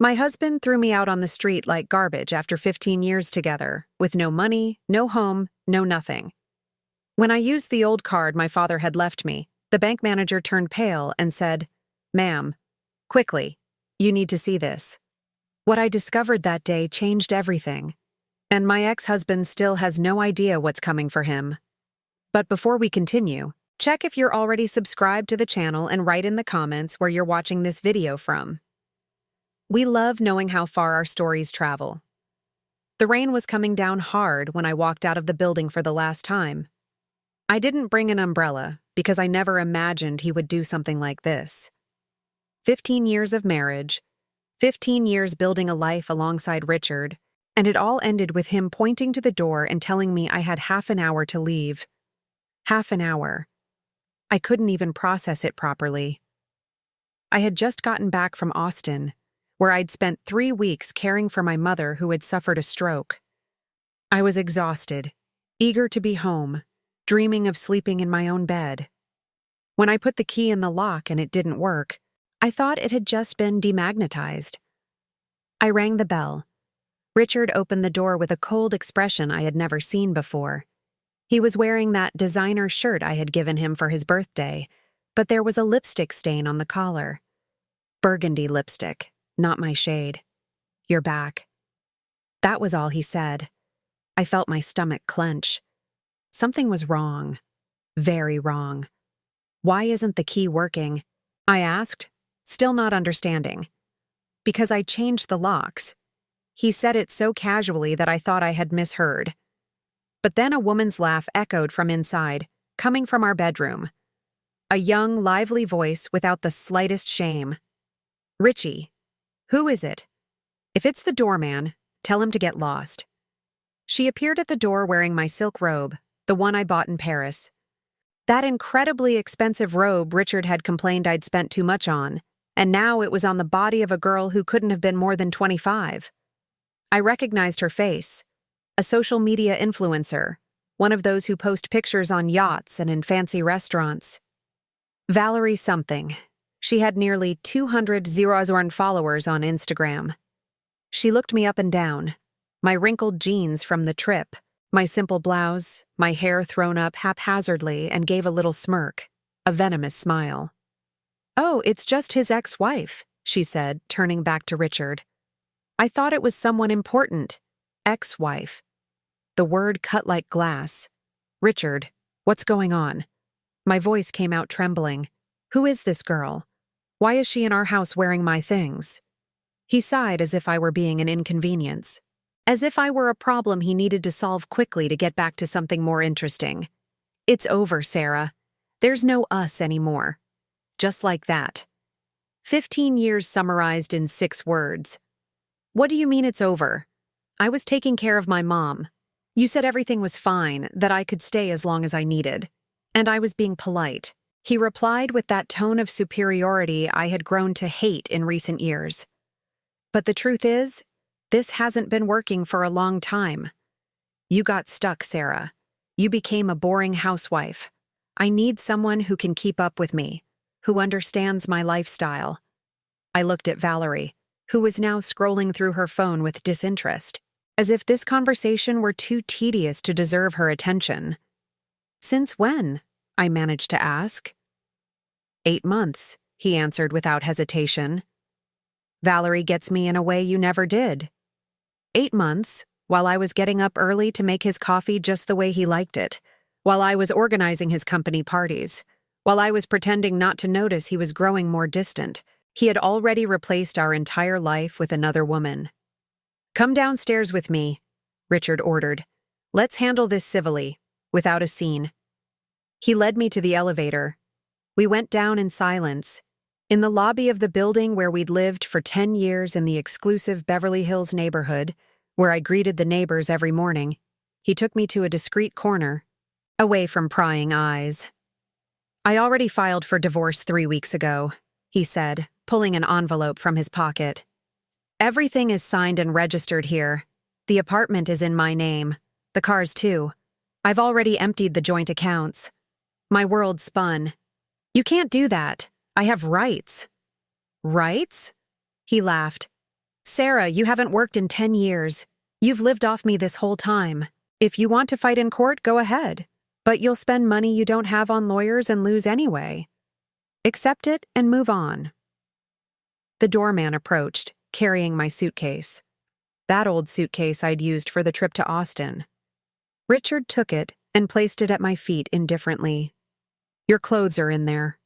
My husband threw me out on the street like garbage after 15 years together, with no money, no home, no nothing. When I used the old card my father had left me, the bank manager turned pale and said, "Ma'am, quickly, you need to see this." What I discovered that day changed everything, and my ex-husband still has no idea what's coming for him. But before we continue, check if you're already subscribed to the channel and write in the comments where you're watching this video from. We love knowing how far our stories travel. The rain was coming down hard when I walked out of the building for the last time. I didn't bring an umbrella because I never imagined he would do something like this. 15 years of marriage, 15 years building a life alongside Richard, and it all ended with him pointing to the door and telling me I had half an hour to leave. Half an hour. I couldn't even process it properly. I had just gotten back from Austin, where I'd spent 3 weeks caring for my mother who had suffered a stroke. I was exhausted, eager to be home, dreaming of sleeping in my own bed. When I put the key in the lock and it didn't work, I thought it had just been demagnetized. I rang the bell. Richard opened the door with a cold expression I had never seen before. He was wearing that designer shirt I had given him for his birthday, but there was a lipstick stain on the collar. Burgundy lipstick, not my shade. "You're back." That was all he said. I felt my stomach clench. Something was wrong. Very wrong. "Why isn't the key working?" I asked, still not understanding. "Because I changed the locks." He said it so casually that I thought I had misheard. But then a woman's laugh echoed from inside, coming from our bedroom. A young, lively voice without the slightest shame. "Richie, who is it? If it's the doorman, tell him to get lost." She appeared at the door wearing my silk robe, the one I bought in Paris. That incredibly expensive robe Richard had complained I'd spent too much on, and now it was on the body of a girl who couldn't have been more than 25. I recognized her face. A social media influencer, one of those who post pictures on yachts and in fancy restaurants. Valerie something. She had nearly 200,000 followers on Instagram. She looked me up and down, my wrinkled jeans from the trip, my simple blouse, my hair thrown up haphazardly, and gave a little smirk, a venomous smile. "Oh, it's just his ex-wife," she said, turning back to Richard. "I thought it was someone important. Ex-wife." The word cut like glass. "Richard, what's going on?" My voice came out trembling. "Who is this girl? Why is she in our house wearing my things?" He sighed as if I were being an inconvenience. As if I were a problem he needed to solve quickly to get back to something more interesting. "It's over, Sarah. There's no us anymore." Just like that. 15 years summarized in 6 words. "What do you mean it's over?" "I was taking care of my mom. You said everything was fine, that I could stay as long as I needed. And I was being polite." He replied with that tone of superiority I had grown to hate in recent years. "But the truth is, this hasn't been working for a long time. You got stuck, Sarah. You became a boring housewife. I need someone who can keep up with me, who understands my lifestyle." I looked at Valerie, who was now scrolling through her phone with disinterest, as if this conversation were too tedious to deserve her attention. "Since when?" I managed to ask. 8 months, he answered without hesitation. "Valerie gets me in a way you never did." 8 months, while I was getting up early to make his coffee just the way he liked it, while I was organizing his company parties, while I was pretending not to notice he was growing more distant, he had already replaced our entire life with another woman. "Come downstairs with me," Richard ordered. "Let's handle this civilly, without a scene." He led me to the elevator. We went down in silence. In the lobby of the building where we'd lived for 10 years in the exclusive Beverly Hills neighborhood, where I greeted the neighbors every morning, he took me to a discreet corner, away from prying eyes. "I already filed for divorce 3 weeks ago," he said, pulling an envelope from his pocket. "Everything is signed and registered here. The apartment is in my name. The cars too. I've already emptied the joint accounts." My world spun. "You can't do that. I have rights." "Rights?" He laughed. Sarah, you haven't worked in 10 years. You've lived off me this whole time. If you want to fight in court, go ahead. But you'll spend money you don't have on lawyers and lose anyway. Accept it and move on. The doorman approached, carrying my suitcase. That old suitcase I'd used for the trip to Austin. Richard took it and placed it at my feet indifferently. Your clothes are in there.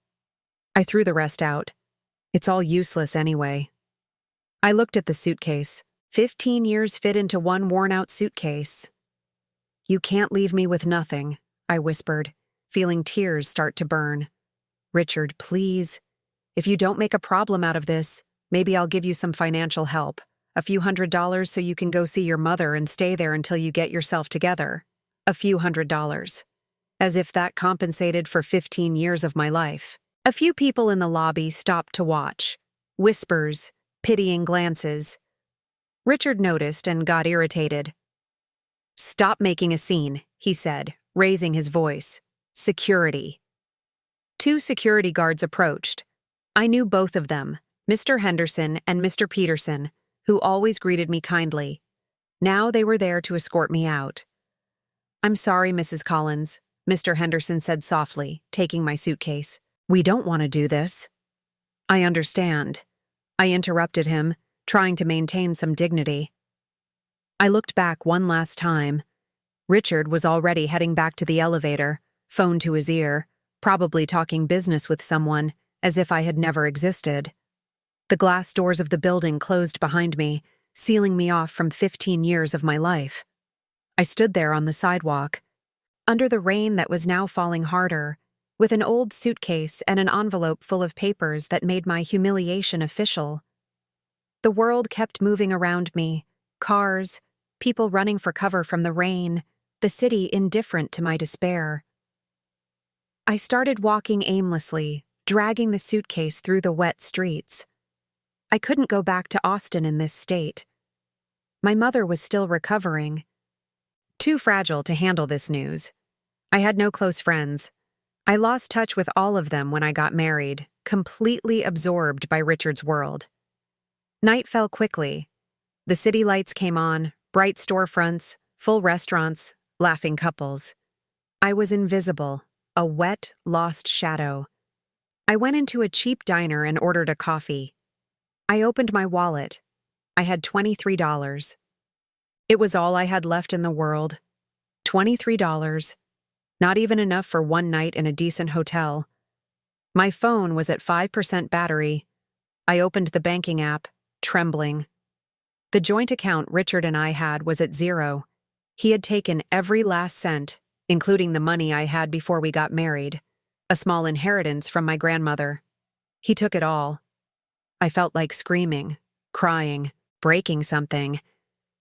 I threw the rest out. It's all useless anyway. I looked at the suitcase. 15 years fit into one worn-out suitcase. You can't leave me with nothing, I whispered, feeling tears start to burn. Richard, please. If you don't make a problem out of this, maybe I'll give you some financial help. A few $100s so you can go see your mother and stay there until you get yourself together. A few $100s. As if that compensated for 15 years of my life. A few people in the lobby stopped to watch. Whispers, pitying glances. Richard noticed and got irritated. Stop making a scene, he said, raising his voice. Security. 2 security guards approached. I knew both of them, Mr. Henderson and Mr. Peterson, who always greeted me kindly. Now they were there to escort me out. I'm sorry, Mrs. Collins, Mr. Henderson said softly, taking my suitcase. We don't want to do this. I understand. I interrupted him, trying to maintain some dignity. I looked back one last time. Richard was already heading back to the elevator, phone to his ear, probably talking business with someone, as if I had never existed. The glass doors of the building closed behind me, sealing me off from 15 years of my life. I stood there on the sidewalk, under the rain that was now falling harder, with an old suitcase and an envelope full of papers that made my humiliation official. The world kept moving around me, cars, people running for cover from the rain, the city indifferent to my despair. I started walking aimlessly, dragging the suitcase through the wet streets. I couldn't go back to Austin in this state. My mother was still recovering. Too fragile to handle this news. I had no close friends. I lost touch with all of them when I got married, completely absorbed by Richard's world. Night fell quickly. The city lights came on, bright storefronts, full restaurants, laughing couples. I was invisible, a wet, lost shadow. I went into a cheap diner and ordered a coffee. I opened my wallet. I had $23. It was all I had left in the world. $23. Not even enough for one night in a decent hotel. My phone was at 5% battery. I opened the banking app, trembling. The joint account Richard and I had was at 0. He had taken every last cent, including the money I had before we got married, a small inheritance from my grandmother. He took it all. I felt like screaming, crying, breaking something,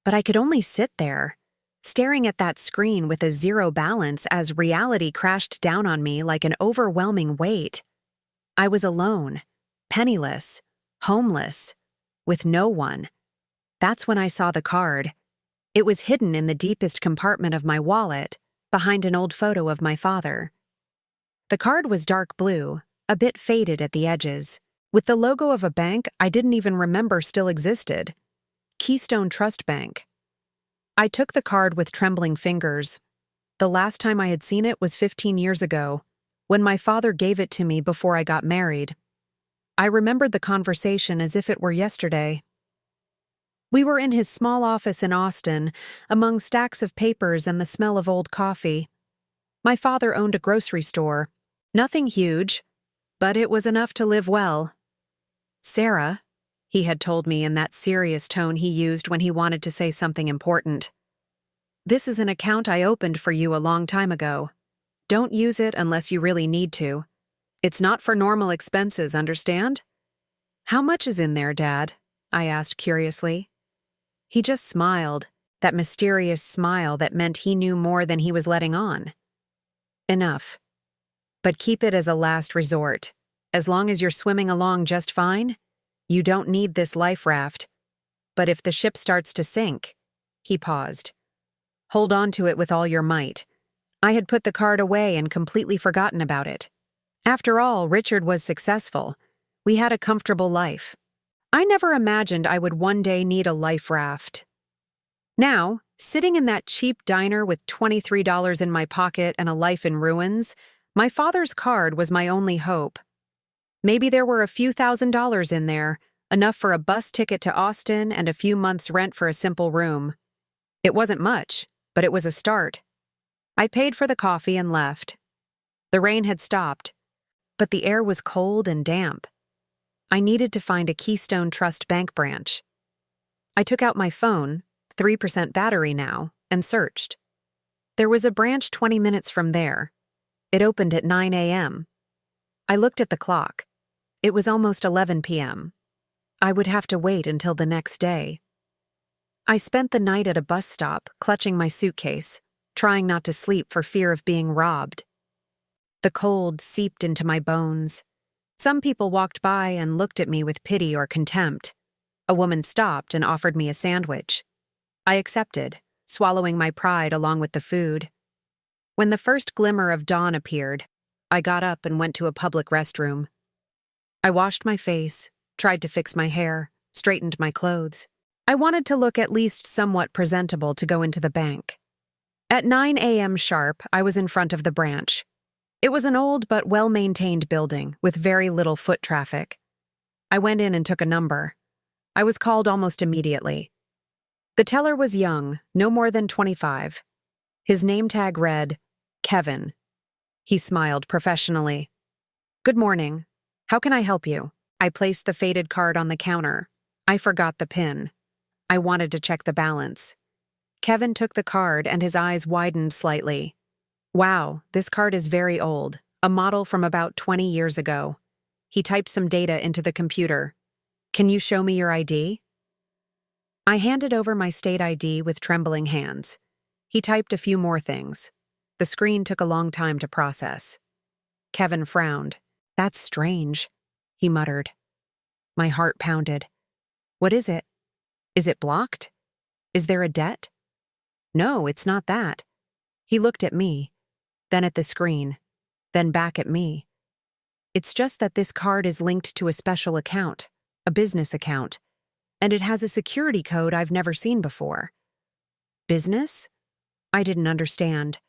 but I could only sit there, staring at that screen with a 0 balance as reality crashed down on me like an overwhelming weight. I was alone, penniless, homeless, with no one. That's when I saw the card. It was hidden in the deepest compartment of my wallet, behind an old photo of my father. The card was dark blue, a bit faded at the edges, with the logo of a bank I didn't even remember still existed. Keystone Trust Bank. I took the card with trembling fingers. The last time I had seen it was 15 years ago, when my father gave it to me before I got married. I remembered the conversation as if it were yesterday. We were in his small office in Austin, among stacks of papers and the smell of old coffee. My father owned a grocery store. Nothing huge, but it was enough to live well. Sarah, he had told me in that serious tone he used when he wanted to say something important. This is an account I opened for you a long time ago. Don't use it unless you really need to. It's not for normal expenses, understand? How much is in there, Dad? I asked curiously. He just smiled, that mysterious smile that meant he knew more than he was letting on. Enough. But keep it as a last resort. As long as you're swimming along just fine, you don't need this life raft. But if the ship starts to sink, he paused. Hold on to it with all your might. I had put the card away and completely forgotten about it. After all, Richard was successful. We had a comfortable life. I never imagined I would one day need a life raft. Now, sitting in that cheap diner with $23 in my pocket and a life in ruins, my father's card was my only hope. Maybe there were a few $1,000s in there, enough for a bus ticket to Austin and a few months' rent for a simple room. It wasn't much, but it was a start. I paid for the coffee and left. The rain had stopped, but the air was cold and damp. I needed to find a Keystone Trust Bank branch. I took out my phone, 3% battery now, and searched. There was a branch 20 minutes from there. It opened at 9 a.m. I looked at the clock. It was almost 11 p.m. I would have to wait until the next day. I spent the night at a bus stop, clutching my suitcase, trying not to sleep for fear of being robbed. The cold seeped into my bones. Some people walked by and looked at me with pity or contempt. A woman stopped and offered me a sandwich. I accepted, swallowing my pride along with the food. When the first glimmer of dawn appeared, I got up and went to a public restroom. I washed my face, tried to fix my hair, straightened my clothes. I wanted to look at least somewhat presentable to go into the bank. At 9 a.m. sharp, I was in front of the branch. It was an old but well-maintained building with very little foot traffic. I went in and took a number. I was called almost immediately. The teller was young, no more than 25. His name tag read, Kevin. He smiled professionally. "Good morning. How can I help you?" I placed the faded card on the counter. I forgot the PIN. I wanted to check the balance. Kevin took the card and his eyes widened slightly. "Wow, this card is very old, a model from about 20 years ago." He typed some data into the computer. "Can you show me your ID?" I handed over my state ID with trembling hands. He typed a few more things. The screen took a long time to process. Kevin frowned. "That's strange," he muttered. My heart pounded. "What is it? Is it blocked? Is there a debt?" "No, it's not that." He looked at me, then at the screen, then back at me. "It's just that this card is linked to a special account, a business account, and it has a security code I've never seen before." Business? I didn't understand.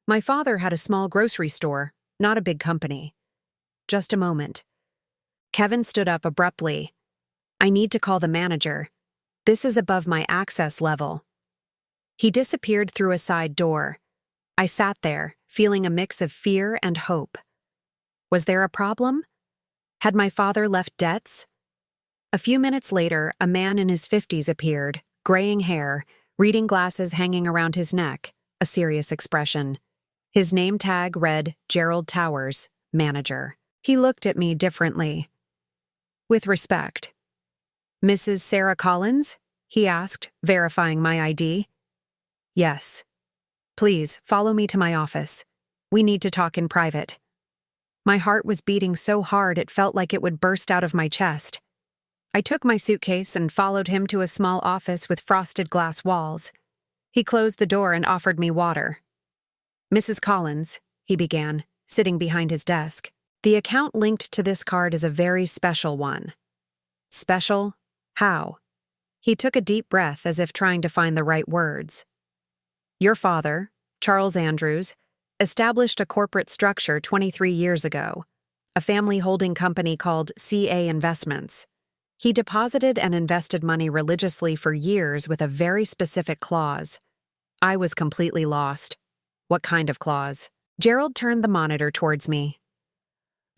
My father had a small grocery store, not a big company. "Just a moment." Kevin stood up abruptly. "I need to call the manager. This is above my access level." He disappeared through a side door. I sat there, feeling a mix of fear and hope. Was there a problem? Had my father left debts? A few minutes later, a man in his 50s appeared, graying hair, reading glasses hanging around his neck, a serious expression. His name tag read Gerald Towers, manager. He looked at me differently. With respect. "Mrs. Sarah Collins?" he asked, verifying my ID. "Yes. Please, follow me to my office. We need to talk in private." My heart was beating so hard it felt like it would burst out of my chest. I took my suitcase and followed him to a small office with frosted glass walls. He closed the door and offered me water. "Mrs. Collins," he began, sitting behind his desk, "the account linked to this card is a very special one." "Special? How?" He took a deep breath as if trying to find the right words. "Your father, Charles Andrews, established a corporate structure 23 years ago, a family holding company called CA Investments. He deposited and invested money religiously for years with a very specific clause. I was completely lost. What kind of clause? Gerald turned the monitor towards me.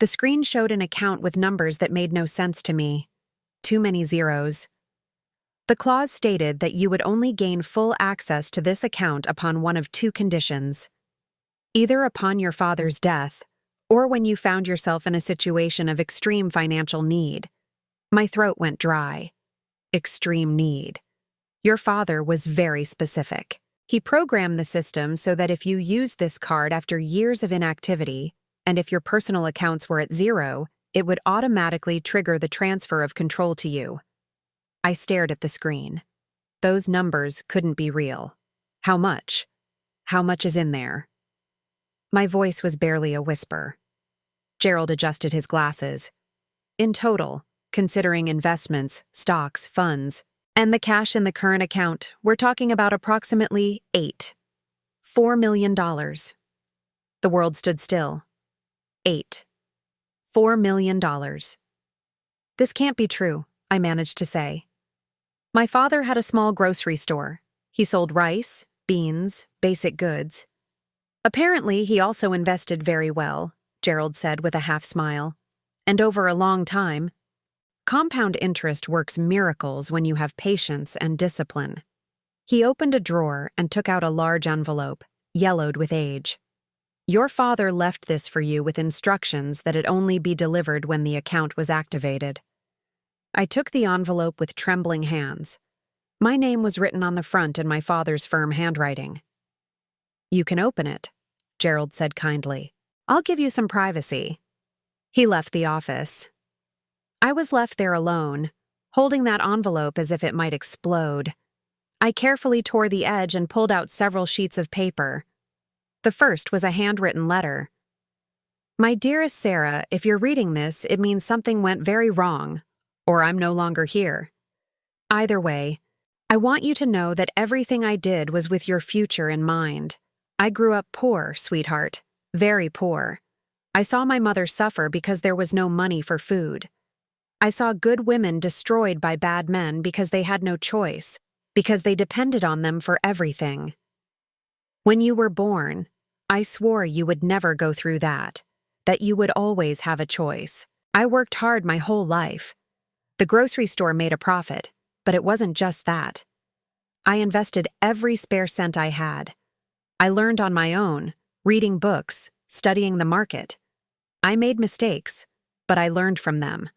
The screen showed an account with numbers that made no sense to me. Too many zeros. The clause stated that you would only gain full access to this account upon one of two conditions. Either upon your father's death, or when you found yourself in a situation of extreme financial need. My throat went dry. Extreme need. Your father was very specific. He programmed the system so that if you used this card after years of inactivity, and if your personal accounts were at zero, it would automatically trigger the transfer of control to you. I stared at the screen. Those numbers couldn't be real. How much? How much is in there? My voice was barely a whisper. Gerald adjusted his glasses. In total, considering investments, stocks, funds, and the cash in the current account. We're talking about approximately $4 million. The world stood still. $4 million. This can't be true, I managed to say. My father had a small grocery store. He sold rice, beans, basic goods. Apparently, he also invested very well, Gerald said with a half smile. And over a long time. Compound interest works miracles when you have patience and discipline. He opened a drawer and took out a large envelope, yellowed with age. Your father left this for you with instructions that it only be delivered when the account was activated. I took the envelope with trembling hands. My name was written on the front in my father's firm handwriting. You can open it, Gerald said kindly. I'll give you some privacy. He left the office. I was left there alone, holding that envelope as if it might explode. I carefully tore the edge and pulled out several sheets of paper. The first was a handwritten letter. My dearest Sarah, if you're reading this, it means something went very wrong, or I'm no longer here. Either way, I want you to know that everything I did was with your future in mind. I grew up poor, sweetheart, very poor. I saw my mother suffer because there was no money for food. I saw good women destroyed by bad men because they had no choice, because they depended on them for everything. When you were born, I swore you would never go through that you would always have a choice. I worked hard my whole life. The grocery store made a profit, but it wasn't just that. I invested every spare cent I had. I learned on my own, reading books, studying the market. I made mistakes, but I learned from them.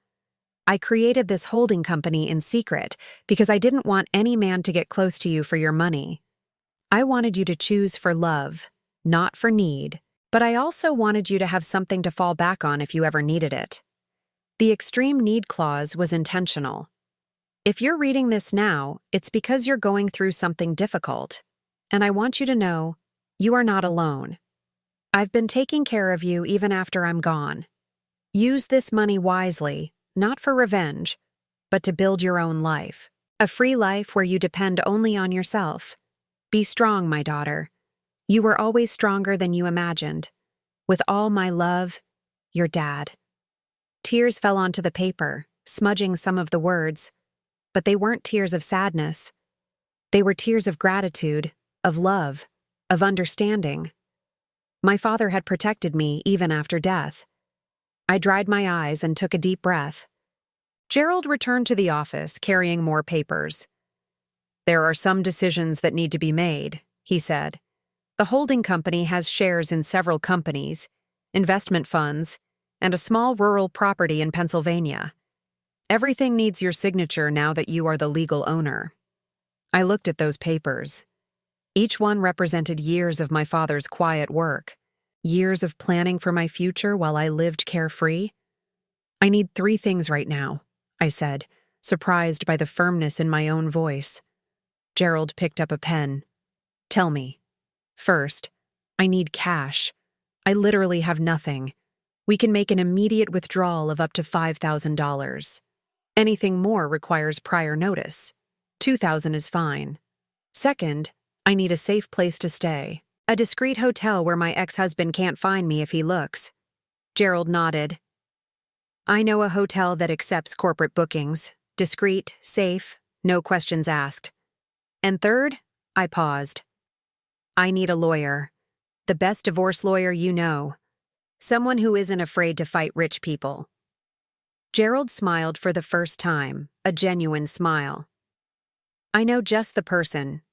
I created this holding company in secret because I didn't want any man to get close to you for your money. I wanted you to choose for love, not for need, but I also wanted you to have something to fall back on if you ever needed it. The extreme need clause was intentional. If you're reading this now, it's because you're going through something difficult, and I want you to know you are not alone. I've been taking care of you even after I'm gone. Use this money wisely, not for revenge, but to build your own life, a free life where you depend only on yourself. Be strong, my daughter. You were always stronger than you imagined. With all my love, your dad. Tears fell onto the paper, smudging some of the words, but they weren't tears of sadness. They were tears of gratitude, of love, of understanding. My father had protected me even after death. I dried my eyes and took a deep breath. Gerald returned to the office, carrying more papers. There are some decisions that need to be made, he said. The holding company has shares in several companies, investment funds, and a small rural property in Pennsylvania. Everything needs your signature now that you are the legal owner. I looked at those papers. Each one represented years of my father's quiet work, years of planning for my future while I lived carefree. I need 3 things right now, I said, surprised by the firmness in my own voice. Gerald picked up a pen. Tell me. First, I need cash. I literally have nothing. We can make an immediate withdrawal of up to $5,000. Anything more requires prior notice. $2,000 is fine. Second, I need a safe place to stay. A discreet hotel where my ex-husband can't find me if he looks. Gerald nodded. I know a hotel that accepts corporate bookings. Discreet, safe, no questions asked. And third, I paused. I need a lawyer. The best divorce lawyer you know. Someone who isn't afraid to fight rich people. Gerald smiled for the first time, a genuine smile. I know just the person.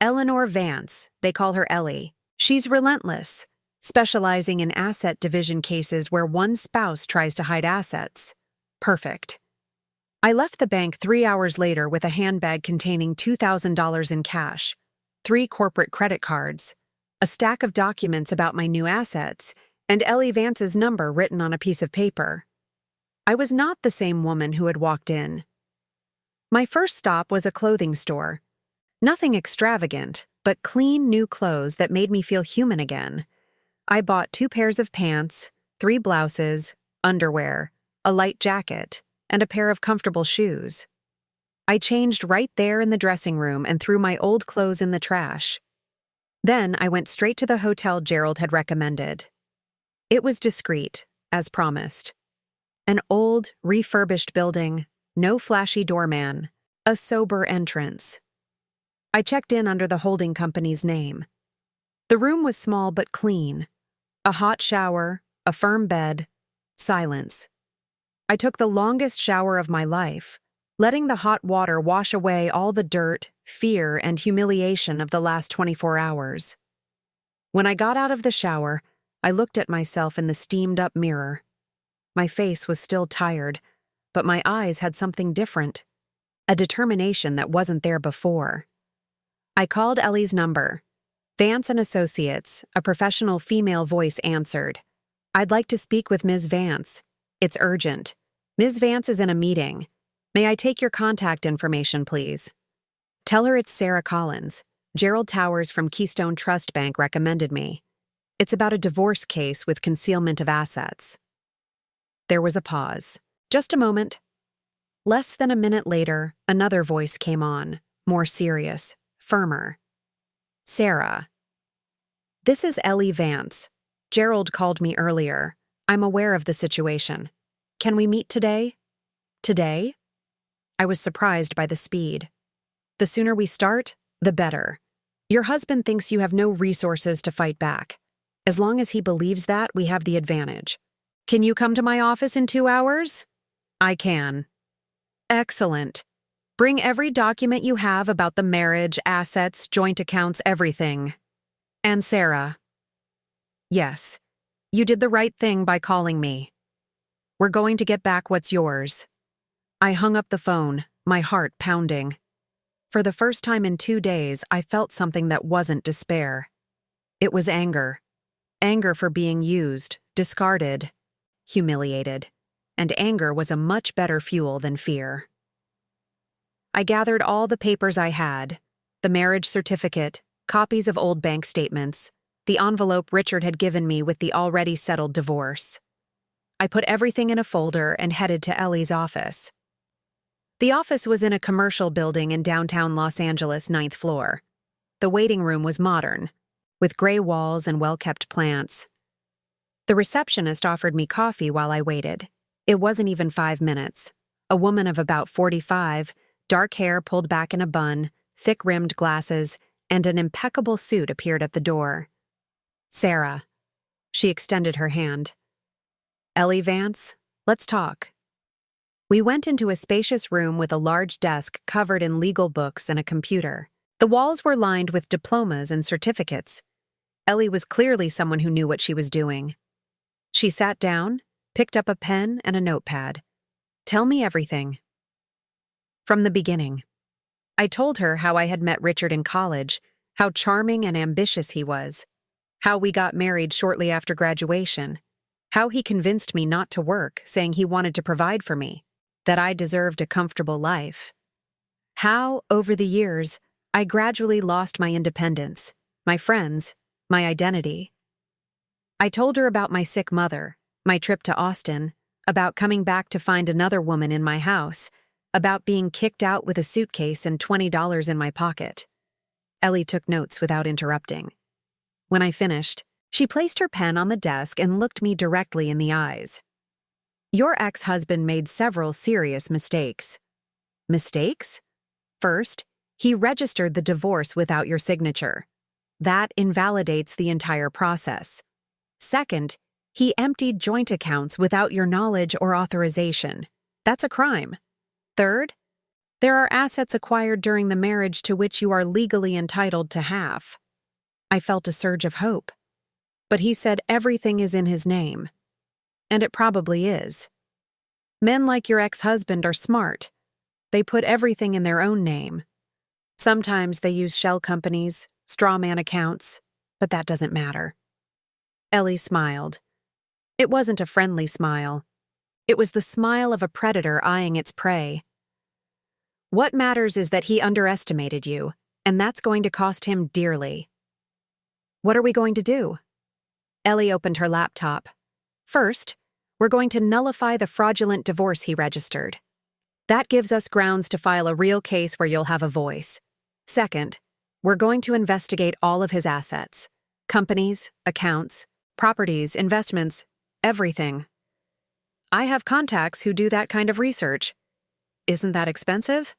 Eleanor Vance, they call her Ellie. She's relentless, specializing in asset division cases where one spouse tries to hide assets. Perfect. I left the bank 3 hours later with a handbag containing $2,000 in cash, 3 corporate credit cards, a stack of documents about my new assets, and Ellie Vance's number written on a piece of paper. I was not the same woman who had walked in. My first stop was a clothing store. Nothing extravagant, but clean new clothes that made me feel human again. I bought 2 pairs of pants, 3 blouses, underwear, a light jacket, and a pair of comfortable shoes. I changed right there in the dressing room and threw my old clothes in the trash. Then I went straight to the hotel Gerald had recommended. It was discreet, as promised. An old, refurbished building, no flashy doorman, a sober entrance. I checked in under the holding company's name. The room was small but clean. A hot shower, a firm bed, silence. I took the longest shower of my life, letting the hot water wash away all the dirt, fear, and humiliation of the last 24 hours. When I got out of the shower, I looked at myself in the steamed-up mirror. My face was still tired, but my eyes had something different, a determination that wasn't there before. I called Ellie's number. Vance and Associates, a professional female voice answered. "I'd like to speak with Ms. Vance. It's urgent. Ms. Vance is in a meeting. May I take your contact information, please?" "Tell her it's Sarah Collins. Gerald Towers from Keystone Trust Bank recommended me. It's about a divorce case with concealment of assets." There was a pause. Just a moment. Less than a minute later, another voice came on, more serious, firmer. "Sarah. This is Ellie Vance. Gerald called me earlier. I'm aware of the situation. Can we meet today?" "Today?" I was surprised by the speed. "The sooner we start, the better. Your husband thinks you have no resources to fight back. As long as he believes that, we have the advantage. Can you come to my office in 2 hours?" "I can." "Excellent. Bring every document you have about the marriage, assets, joint accounts, everything. And Sarah." "Yes. You did the right thing by calling me. We're going to get back what's yours." I hung up the phone, my heart pounding. For the first time in 2 days, I felt something that wasn't despair. It was anger. Anger for being used, discarded, humiliated. And anger was a much better fuel than fear. I gathered all the papers I had, the marriage certificate, copies of old bank statements, the envelope Richard had given me with the already settled divorce. I put everything in a folder and headed to Ellie's office. The office was in a commercial building in downtown Los Angeles, 9th floor. The waiting room was modern, with gray walls and well-kept plants. The receptionist offered me coffee while I waited. It wasn't even 5 minutes. A woman of about 45, dark hair pulled back in a bun, thick-rimmed glasses, and an impeccable suit appeared at the door. "Sarah." She extended her hand. "Ellie Vance, let's talk." We went into a spacious room with a large desk covered in legal books and a computer. The walls were lined with diplomas and certificates. Ellie was clearly someone who knew what she was doing. She sat down, picked up a pen and a notepad. "Tell me everything." From the beginning. I told her how I had met Richard in college, how charming and ambitious he was, how we got married shortly after graduation, how he convinced me not to work, saying he wanted to provide for me, that I deserved a comfortable life. How, over the years, I gradually lost my independence, my friends, my identity. I told her about my sick mother, my trip to Austin, about coming back to find another woman in my house, about being kicked out with a suitcase and $20 in my pocket. Ellie took notes without interrupting. When I finished, she placed her pen on the desk and looked me directly in the eyes. "Your ex-husband made several serious mistakes." "Mistakes?" "First, he registered the divorce without your signature. That invalidates the entire process. Second, he emptied joint accounts without your knowledge or authorization. That's a crime. Third, there are assets acquired during the marriage to which you are legally entitled to half." I felt a surge of hope. But he said everything is in his name. And it probably is. Men like your ex-husband are smart. They put everything in their own name. Sometimes they use shell companies, straw man accounts, but that doesn't matter. Ellie smiled. It wasn't a friendly smile. It was the smile of a predator eyeing its prey. "What matters is that he underestimated you, and that's going to cost him dearly." "What are we going to do?" Ellie opened her laptop. "First, we're going to nullify the fraudulent divorce he registered. That gives us grounds to file a real case where you'll have a voice. Second, we're going to investigate all of his assets. Companies, accounts, properties, investments, everything. I have contacts who do that kind of research. Isn't that expensive?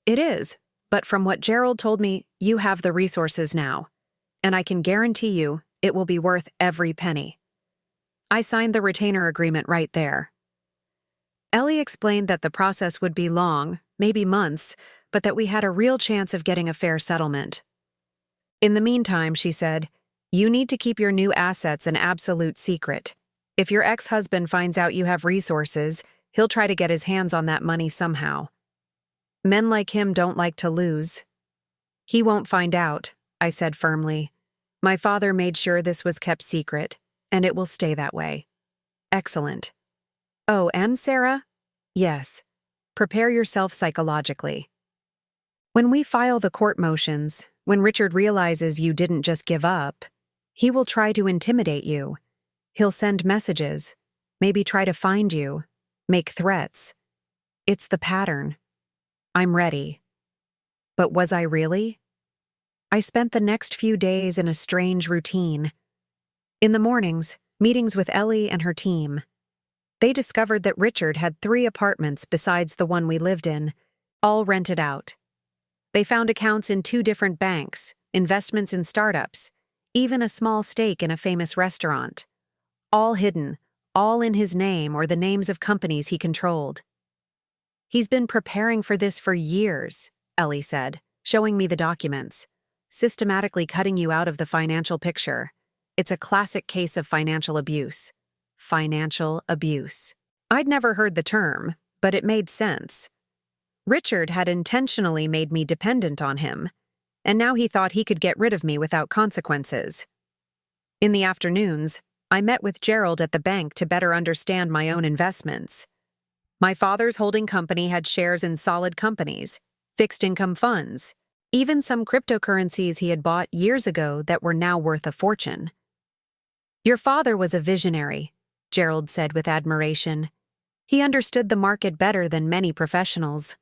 It is, but from what Gerald told me, you have the resources now. And I can guarantee you it will be worth every penny. I signed the retainer agreement right there. Ellie explained that the process would be long, maybe months, but that we had a real chance of getting a fair settlement. In the meantime, she said, you need to keep your new assets an absolute secret. If your ex-husband finds out you have resources, he'll try to get his hands on that money somehow. Men like him don't like to lose. He won't find out, I said firmly. My father made sure this was kept secret, and it will stay that way. Excellent. Oh, and Sarah? Yes. Prepare yourself psychologically. When we file the court motions, when Richard realizes you didn't just give up, he will try to intimidate you. He'll send messages, maybe try to find you, make threats. It's the pattern. I'm ready. But was I really? I spent the next few days in a strange routine. In the mornings, meetings with Ellie and her team. They discovered that Richard had 3 apartments besides the one we lived in, all rented out. They found accounts in 2 different banks, investments in startups, even a small stake in a famous restaurant. All hidden, all in his name or the names of companies he controlled. He's been preparing for this for years, Ellie said, showing me the documents, systematically cutting you out of the financial picture. It's a classic case of financial abuse. Financial abuse. I'd never heard the term, but it made sense. Richard had intentionally made me dependent on him, and now he thought he could get rid of me without consequences. In the afternoons, I met with Gerald at the bank to better understand my own investments. My father's holding company had shares in solid companies, fixed income funds, even some cryptocurrencies he had bought years ago that were now worth a fortune. Your father was a visionary, Gerald said with admiration. He understood the market better than many professionals.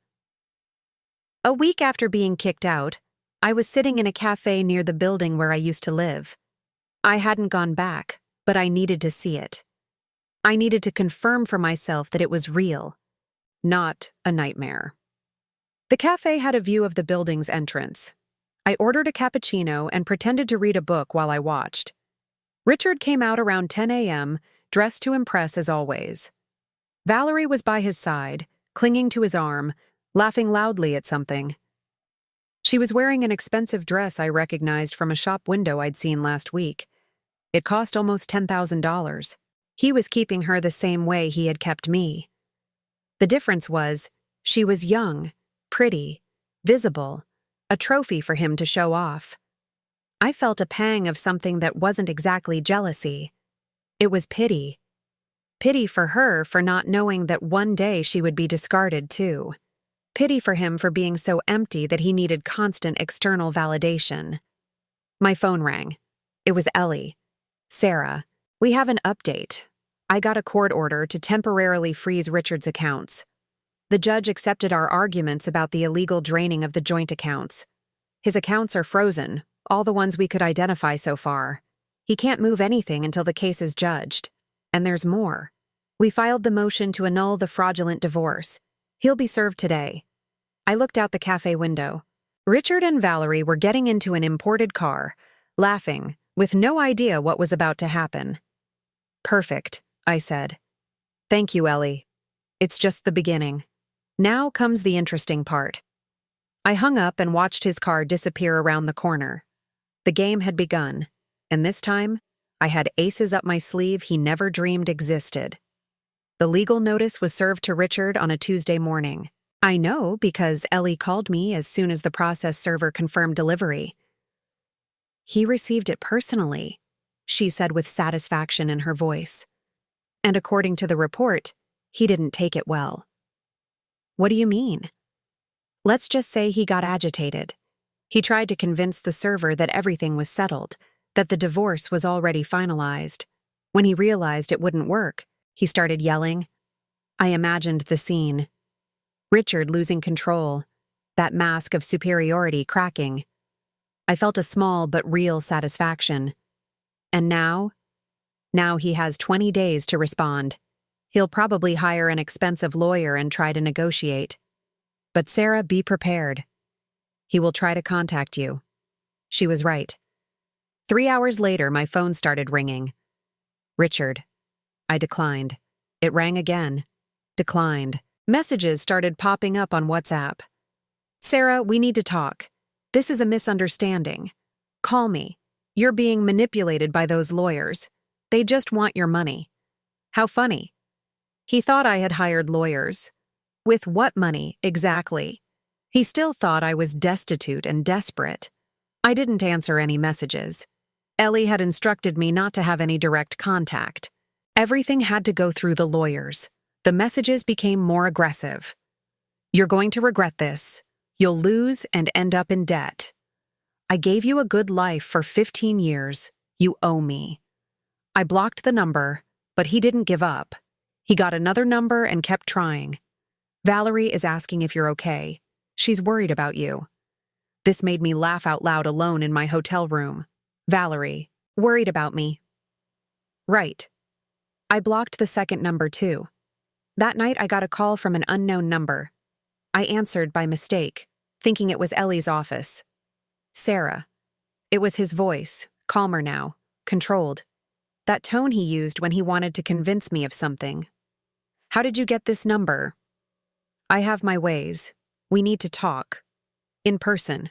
A week after being kicked out, I was sitting in a cafe near the building where I used to live. I hadn't gone back, but I needed to see it. I needed to confirm for myself that it was real, not a nightmare. The cafe had a view of the building's entrance. I ordered a cappuccino and pretended to read a book while I watched. Richard came out around 10 a.m., dressed to impress as always. Valerie was by his side, clinging to his arm, laughing loudly at something. She was wearing an expensive dress I recognized from a shop window I'd seen last week. It cost almost $10,000. He was keeping her the same way he had kept me. The difference was, she was young, pretty, visible, a trophy for him to show off. I felt a pang of something that wasn't exactly jealousy. It was pity. Pity for her for not knowing that one day she would be discarded too. Pity for him for being so empty that he needed constant external validation. My phone rang. It was Ellie. Sarah, we have an update. I got a court order to temporarily freeze Richard's accounts. The judge accepted our arguments about the illegal draining of the joint accounts. His accounts are frozen, all the ones we could identify so far. He can't move anything until the case is judged. And there's more. We filed the motion to annul the fraudulent divorce. He'll be served today. I looked out the cafe window. Richard and Valerie were getting into an imported car, laughing, with no idea what was about to happen. Perfect, I said. Thank you, Ellie. It's just the beginning. Now comes the interesting part. I hung up and watched his car disappear around the corner. The game had begun, and this time, I had aces up my sleeve he never dreamed existed. The legal notice was served to Richard on a Tuesday morning. I know because Ellie called me as soon as the process server confirmed delivery. He received it personally, she said with satisfaction in her voice. And according to the report, he didn't take it well. What do you mean? Let's just say he got agitated. He tried to convince the server that everything was settled, that the divorce was already finalized. When he realized it wouldn't work, He started yelling. I imagined the scene. Richard losing control, that mask of superiority cracking. I felt a small but real satisfaction. And now he has 20 days to respond. He'll probably hire an expensive lawyer and try to negotiate. But Sarah, be prepared. He will try to contact you. She was right. 3 hours later, my phone started ringing. Richard. I declined. It rang again. Declined. Messages started popping up on WhatsApp. Sarah, we need to talk. This is a misunderstanding. Call me. You're being manipulated by those lawyers. They just want your money. How funny. He thought I had hired lawyers. With what money, exactly? He still thought I was destitute and desperate. I didn't answer any messages. Ellie had instructed me not to have any direct contact. Everything had to go through the lawyers. The messages became more aggressive. You're going to regret this. You'll lose and end up in debt. I gave you a good life for 15 years. You owe me. I blocked the number, but he didn't give up. He got another number and kept trying. Valerie is asking if you're okay. She's worried about you. This made me laugh out loud alone in my hotel room. Valerie, worried about me. Right. I blocked the second number too. That night I got a call from an unknown number. I answered by mistake, thinking it was Ellie's office. Sarah. It was his voice, calmer now, controlled. That tone he used when he wanted to convince me of something. How did you get this number? I have my ways. We need to talk. In person.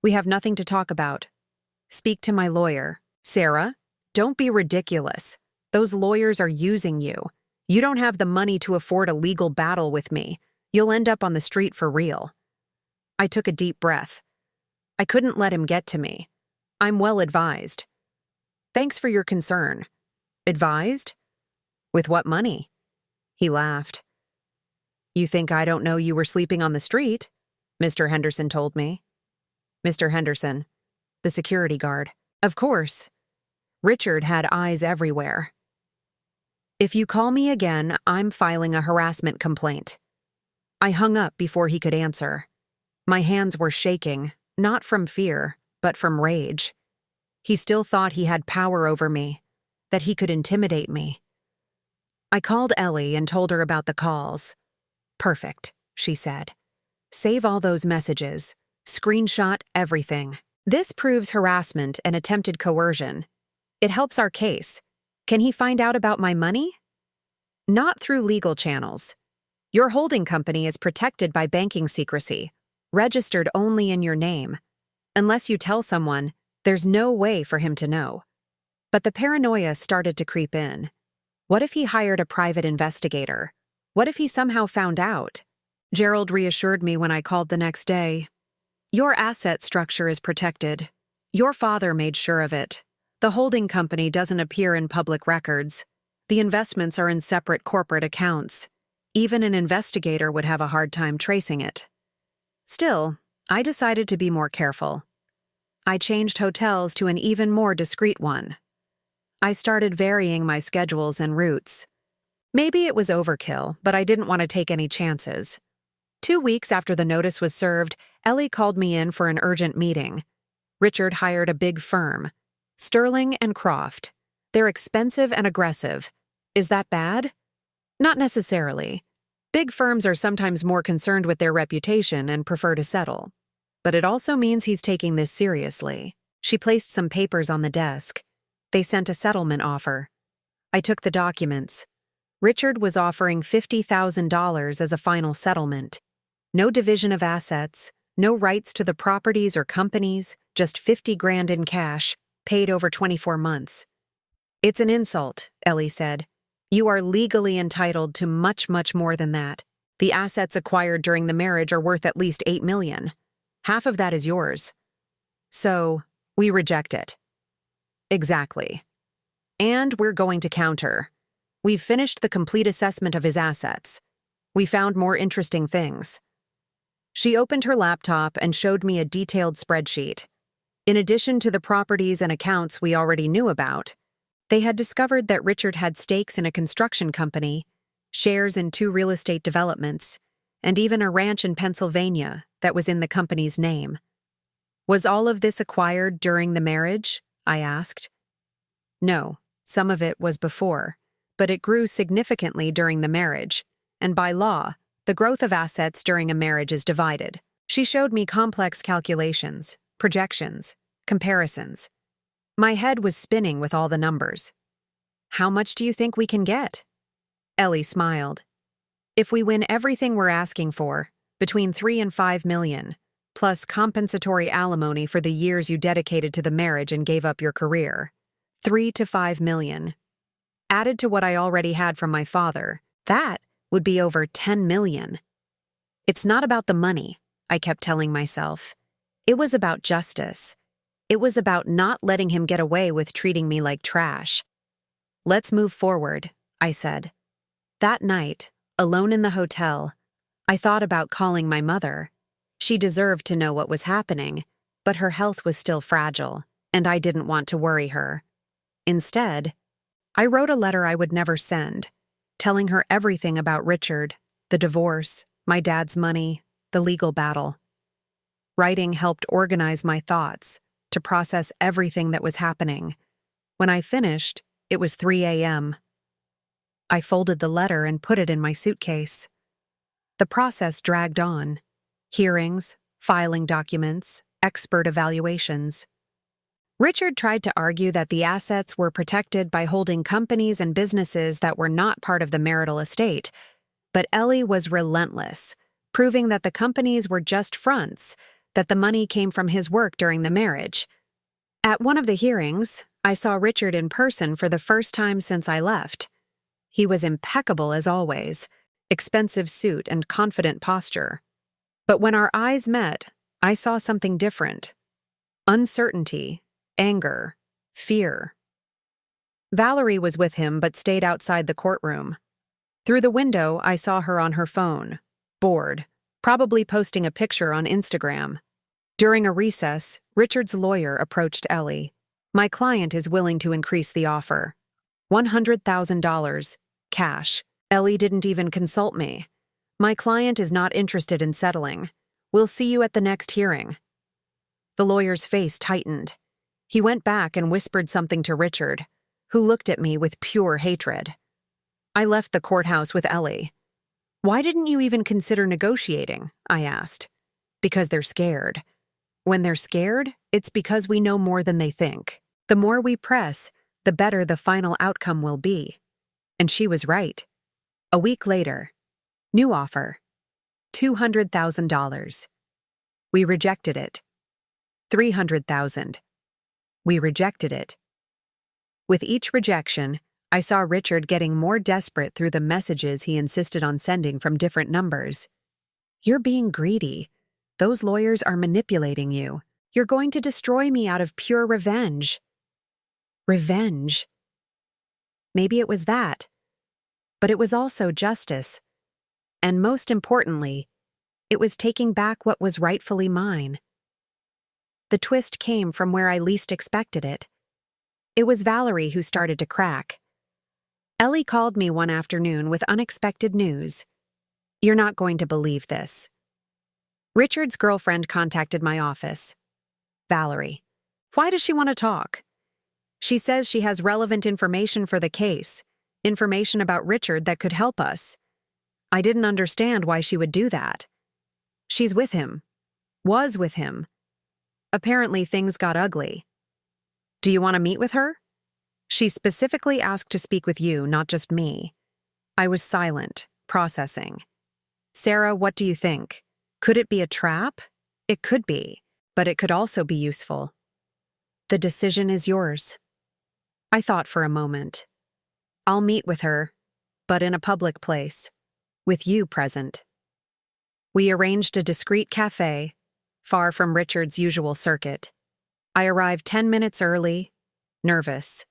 We have nothing to talk about. Speak to my lawyer. Sarah, don't be ridiculous. Those lawyers are using you. You don't have the money to afford a legal battle with me. You'll end up on the street for real. I took a deep breath. I couldn't let him get to me. I'm well advised. Thanks for your concern. Advised? With what money? He laughed. You think I don't know you were sleeping on the street? Mr. Henderson told me. Mr. Henderson, the security guard. Of course. Richard had eyes everywhere. If you call me again, I'm filing a harassment complaint. I hung up before he could answer. My hands were shaking, not from fear, but from rage. He still thought he had power over me, that he could intimidate me. I called Ellie and told her about the calls. Perfect, she said. Save all those messages. Screenshot everything. This proves harassment and attempted coercion. It helps our case. Can he find out about my money? Not through legal channels. Your holding company is protected by banking secrecy, registered only in your name. Unless you tell someone, there's no way for him to know. But the paranoia started to creep in. What if he hired a private investigator? What if he somehow found out? Gerald reassured me when I called the next day. Your asset structure is protected. Your father made sure of it. The holding company doesn't appear in public records. The investments are in separate corporate accounts. Even an investigator would have a hard time tracing it. Still, I decided to be more careful. I changed hotels to an even more discreet one. I started varying my schedules and routes. Maybe it was overkill, but I didn't want to take any chances. 2 weeks after the notice was served, Ellie called me in for an urgent meeting. Richard hired a big firm, Sterling and Croft. They're expensive and aggressive. Is that bad? Not necessarily. Big firms are sometimes more concerned with their reputation and prefer to settle. But it also means he's taking this seriously. She placed some papers on the desk. They sent a settlement offer. I took the documents. Richard was offering $50,000 as a final settlement. No division of assets, no rights to the properties or companies, just $50,000 in cash, paid over 24 months. It's an insult, Ellie said. You are legally entitled to much, much more than that. The assets acquired during the marriage are worth at least $8 million. Half of that is yours. So, we reject it. Exactly. And we're going to counter. We've finished the complete assessment of his assets. We found more interesting things. She opened her laptop and showed me a detailed spreadsheet. In addition to the properties and accounts we already knew about, They had discovered that Richard had stakes in a construction company, shares in 2 real estate developments, and even a ranch in Pennsylvania that was in the company's name. Was all of this acquired during the marriage? I asked. No, some of it was before, but it grew significantly during the marriage, and by law, the growth of assets during a marriage is divided. She showed me complex calculations, projections, comparisons. My head was spinning with all the numbers. How much do you think we can get? Ellie smiled. If we win everything we're asking for, between 3 and 5 million, plus compensatory alimony for the years you dedicated to the marriage and gave up your career. 3 to 5 million. Added to what I already had from my father, that would be over 10 million. It's not about the money, I kept telling myself. It was about justice. It was about not letting him get away with treating me like trash. Let's move forward, I said. That night, alone in the hotel, I thought about calling my mother. She deserved to know what was happening, but her health was still fragile, and I didn't want to worry her. Instead, I wrote a letter I would never send, telling her everything about Richard, the divorce, my dad's money, the legal battle. Writing helped organize my thoughts, to process everything that was happening. When I finished, it was 3 a.m. I folded the letter and put it in my suitcase. The process dragged on. Hearings, filing documents, expert evaluations. Richard tried to argue that the assets were protected by holding companies and businesses that were not part of the marital estate, but Ellie was relentless, proving that the companies were just fronts, that the money came from his work during the marriage. At one of the hearings, I saw Richard in person for the first time since I left. He was impeccable as always, expensive suit and confident posture. But when our eyes met, I saw something different. Uncertainty, anger, fear. Valerie was with him but stayed outside the courtroom. Through the window, I saw her on her phone, bored, probably posting a picture on Instagram. During a recess, Richard's lawyer approached Ellie. My client is willing to increase the offer. $100,000, cash. Ellie didn't even consult me. My client is not interested in settling. We'll see you at the next hearing. The lawyer's face tightened. He went back and whispered something to Richard, who looked at me with pure hatred. I left the courthouse with Ellie. Why didn't you even consider negotiating? I asked. Because they're scared. When they're scared, it's because we know more than they think. The more we press, the better the final outcome will be. And she was right. A week later, new offer, $200,000. We rejected it. $300,000. We rejected it. With each rejection, I saw Richard getting more desperate through the messages he insisted on sending from different numbers. You're being greedy. Those lawyers are manipulating you. You're going to destroy me out of pure revenge. Revenge. Maybe it was that. But it was also justice. And most importantly, it was taking back what was rightfully mine. The twist came from where I least expected it. It was Valerie who started to crack. Ellie called me one afternoon with unexpected news. You're not going to believe this. Richard's girlfriend contacted my office. Valerie. Why does she want to talk? She says she has relevant information for the case, information about Richard that could help us. I didn't understand why she would do that. She's with him. Was with him. Apparently things got ugly. Do you want to meet with her? She specifically asked to speak with you, not just me. I was silent, processing. Sarah, what do you think? Could it be a trap? It could be, but it could also be useful. The decision is yours. I thought for a moment. I'll meet with her, but in a public place, with you present. We arranged a discreet cafe, far from Richard's usual circuit. I arrived 10 minutes early, nervous.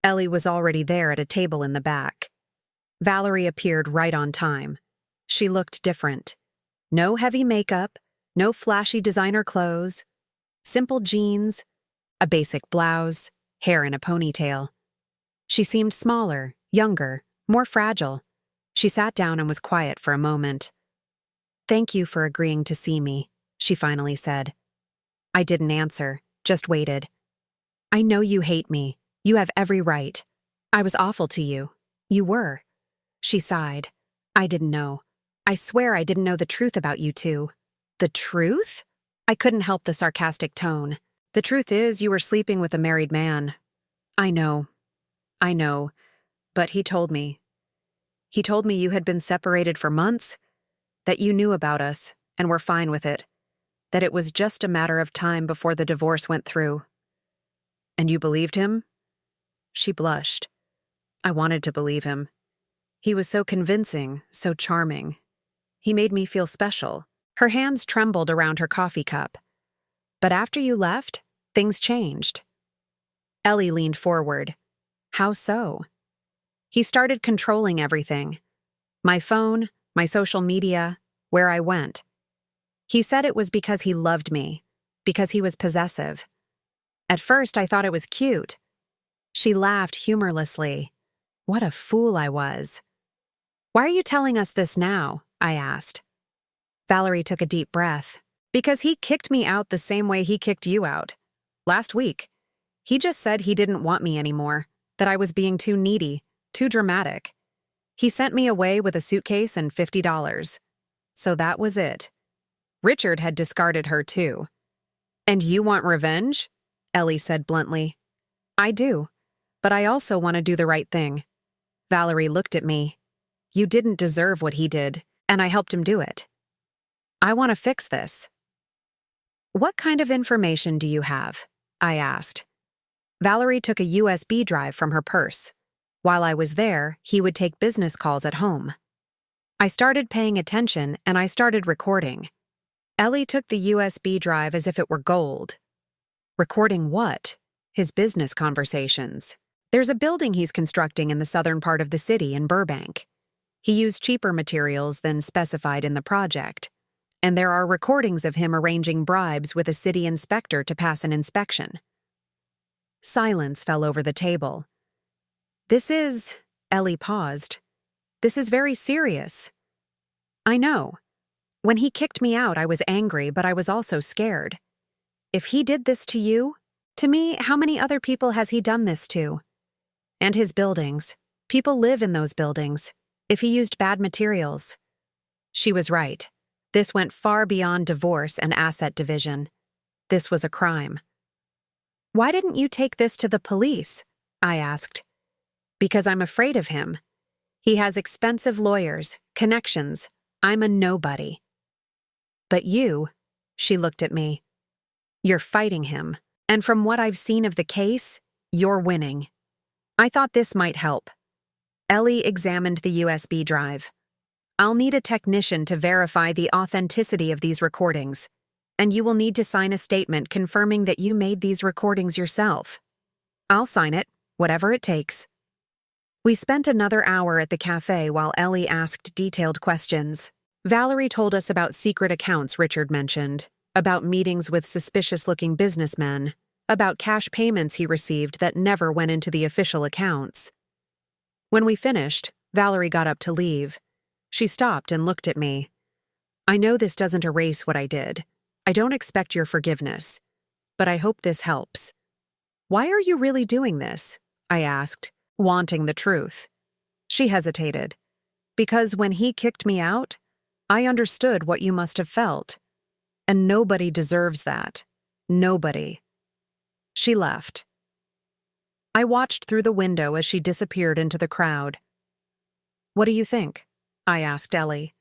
Ellie was already there at a table in the back. Valerie appeared right on time. She looked different. No heavy makeup, no flashy designer clothes, simple jeans, a basic blouse, hair in a ponytail. She seemed smaller, younger, more fragile. She sat down and was quiet for a moment. "Thank you for agreeing to see me," she finally said. I didn't answer, just waited. "I know you hate me. You have every right. I was awful to you. You were." She sighed. "I didn't know. I swear I didn't know the truth about you two." "The truth?" I couldn't help the sarcastic tone. "The truth is, you were sleeping with a married man." I know, but he told me. He told me you had been separated for months, that you knew about us and were fine with it, that it was just a matter of time before the divorce went through." "And you believed him?" She blushed. I wanted to believe him. He was so convincing, so charming. He made me feel special. Her hands trembled around her coffee cup. "But after you left, things changed." Ellie leaned forward. "How so?" "He started controlling everything. My phone, my social media, where I went. He said it was because he loved me, because he was possessive. At first, I thought it was cute." She laughed humorlessly. What a fool I was. "Why are you telling us this now?" I asked. Valerie took a deep breath. "Because he kicked me out the same way he kicked you out. Last week. He just said he didn't want me anymore, that I was being too needy, too dramatic. He sent me away with a suitcase and $50. So that was it. Richard had discarded her too." "And you want revenge?" Ellie said bluntly. "I do, but I also want to do the right thing." Valerie looked at me. "You didn't deserve what he did, and I helped him do it. I want to fix this." "What kind of information do you have?" I asked. Valerie took a USB drive from her purse. While I was there, he would take business calls at home. I started paying attention and I started recording. Ellie took the USB drive as if it were gold. Recording what? His business conversations. There's a building he's constructing in the southern part of the city in Burbank. He used cheaper materials than specified in the project. And there are recordings of him arranging bribes with a city inspector to pass an inspection. Silence fell over the table. Ellie paused. "This is very serious." "I know. When he kicked me out, I was angry, but I was also scared. If he did this to you, to me, how many other people has he done this to? And his buildings. People live in those buildings. If he used bad materials." She was right. This went far beyond divorce and asset division. This was a crime. "Why didn't you take this to the police?" I asked. "Because I'm afraid of him. He has expensive lawyers, connections. I'm a nobody." "But you," she looked at me. "You're fighting him, and from what I've seen of the case, you're winning." I thought this might help. Ellie examined the USB drive. "I'll need a technician to verify the authenticity of these recordings, and you will need to sign a statement confirming that you made these recordings yourself." "I'll sign it, whatever it takes." We spent another hour at the cafe while Ellie asked detailed questions. Valerie told us about secret accounts Richard mentioned, about meetings with suspicious-looking businessmen, about cash payments he received that never went into the official accounts. When we finished, Valerie got up to leave. She stopped and looked at me. "I know this doesn't erase what I did. I don't expect your forgiveness. But I hope this helps." "Why are you really doing this?" I asked, wanting the truth. She hesitated. "Because when he kicked me out, I understood what you must have felt. And nobody deserves that. Nobody." She left. I watched through the window as she disappeared into the crowd. "What do you think?" I asked Ellie.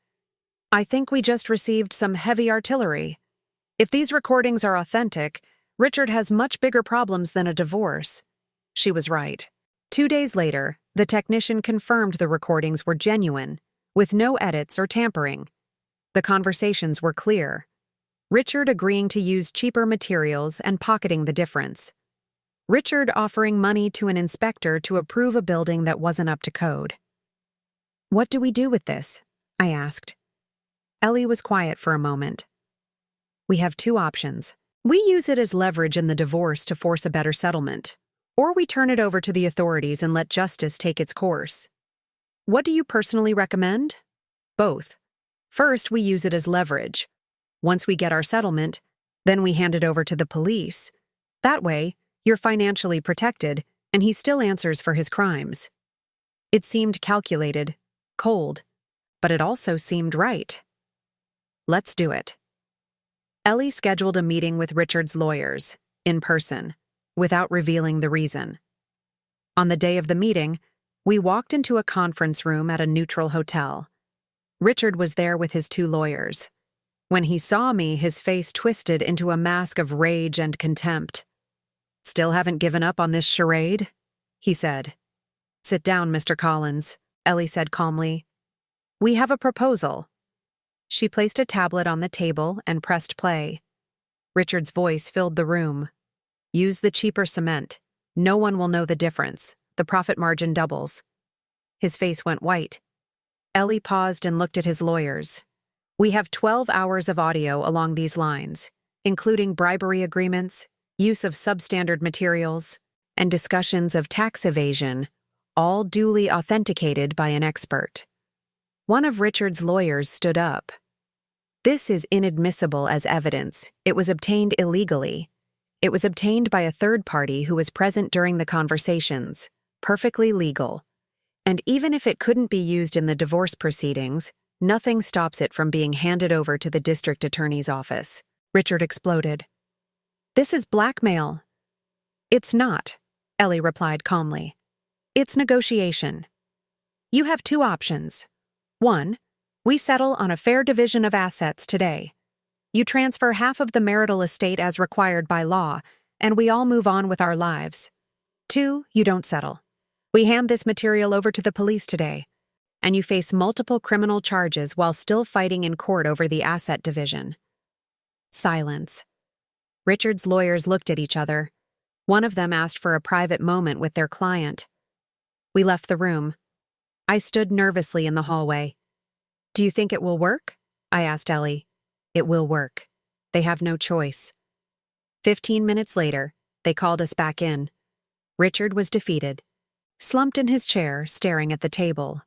"I think we just received some heavy artillery. If these recordings are authentic, Richard has much bigger problems than a divorce." She was right. 2 days later, the technician confirmed the recordings were genuine, with no edits or tampering. The conversations were clear. Richard agreeing to use cheaper materials and pocketing the difference. Richard offering money to an inspector to approve a building that wasn't up to code. "What do we do with this?" I asked. Ellie was quiet for a moment. "We have 2 options. We use it as leverage in the divorce to force a better settlement. or we turn it over to the authorities and let justice take its course. What do you personally recommend? Both. First, we use it as leverage. Once we get our settlement, then we hand it over to the police. That way, you're financially protected, and he still answers for his crimes. It seemed calculated, cold, but it also seemed right. Let's do it. Ellie scheduled a meeting with Richard's lawyers, in person, without revealing the reason. On the day of the meeting, we walked into a conference room at a neutral hotel. Richard was there with his 2 lawyers. When he saw me, his face twisted into a mask of rage and contempt. "Still haven't given up on this charade?" he said. "Sit down, Mr. Collins," Ellie said calmly. "We have a proposal." She placed a tablet on the table and pressed play. Richard's voice filled the room. "Use the cheaper cement. No one will know the difference. The profit margin doubles." His face went white. Ellie paused and looked at his lawyers. "We have 12 hours of audio along these lines, including bribery agreements, use of substandard materials, and discussions of tax evasion, all duly authenticated by an expert." One of Richard's lawyers stood up. "This is inadmissible as evidence. It was obtained illegally. It was obtained by a third party who was present during the conversations. Perfectly legal. And even if it couldn't be used in the divorce proceedings, nothing stops it from being handed over to the district attorney's office." Richard exploded. "This is blackmail." "It's not," Ellie replied calmly. "It's negotiation. You have 2 options. 1, we settle on a fair division of assets today. You transfer half of the marital estate as required by law, and we all move on with our lives. 2, you don't settle. We hand this material over to the police today, and you face multiple criminal charges while still fighting in court over the asset division." Silence. Richard's lawyers looked at each other. One of them asked for a private moment with their client. We left the room. I stood nervously in the hallway. "Do you think it will work?" I asked Ellie. "It will work. They have no choice." 15 minutes later, they called us back in. Richard was defeated, slumped in his chair, staring at the table.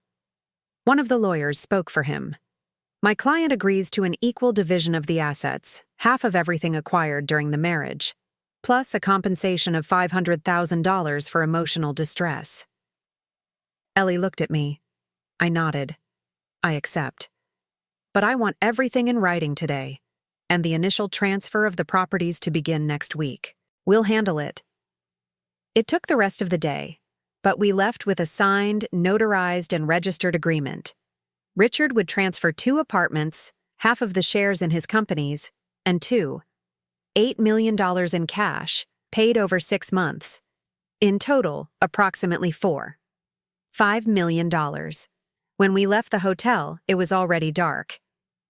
One of the lawyers spoke for him. "My client agrees to an equal division of the assets, half of everything acquired during the marriage, plus a compensation of $500,000 for emotional distress." Ellie looked at me. I nodded. "I accept. But I want everything in writing today, and the initial transfer of the properties to begin next week. We'll handle it." It took the rest of the day, but we left with a signed, notarized, and registered agreement. Richard would transfer 2 apartments, half of the shares in his companies, and $8 million in cash, paid over 6 months. In total, approximately $5 million. When we left the hotel, it was already dark.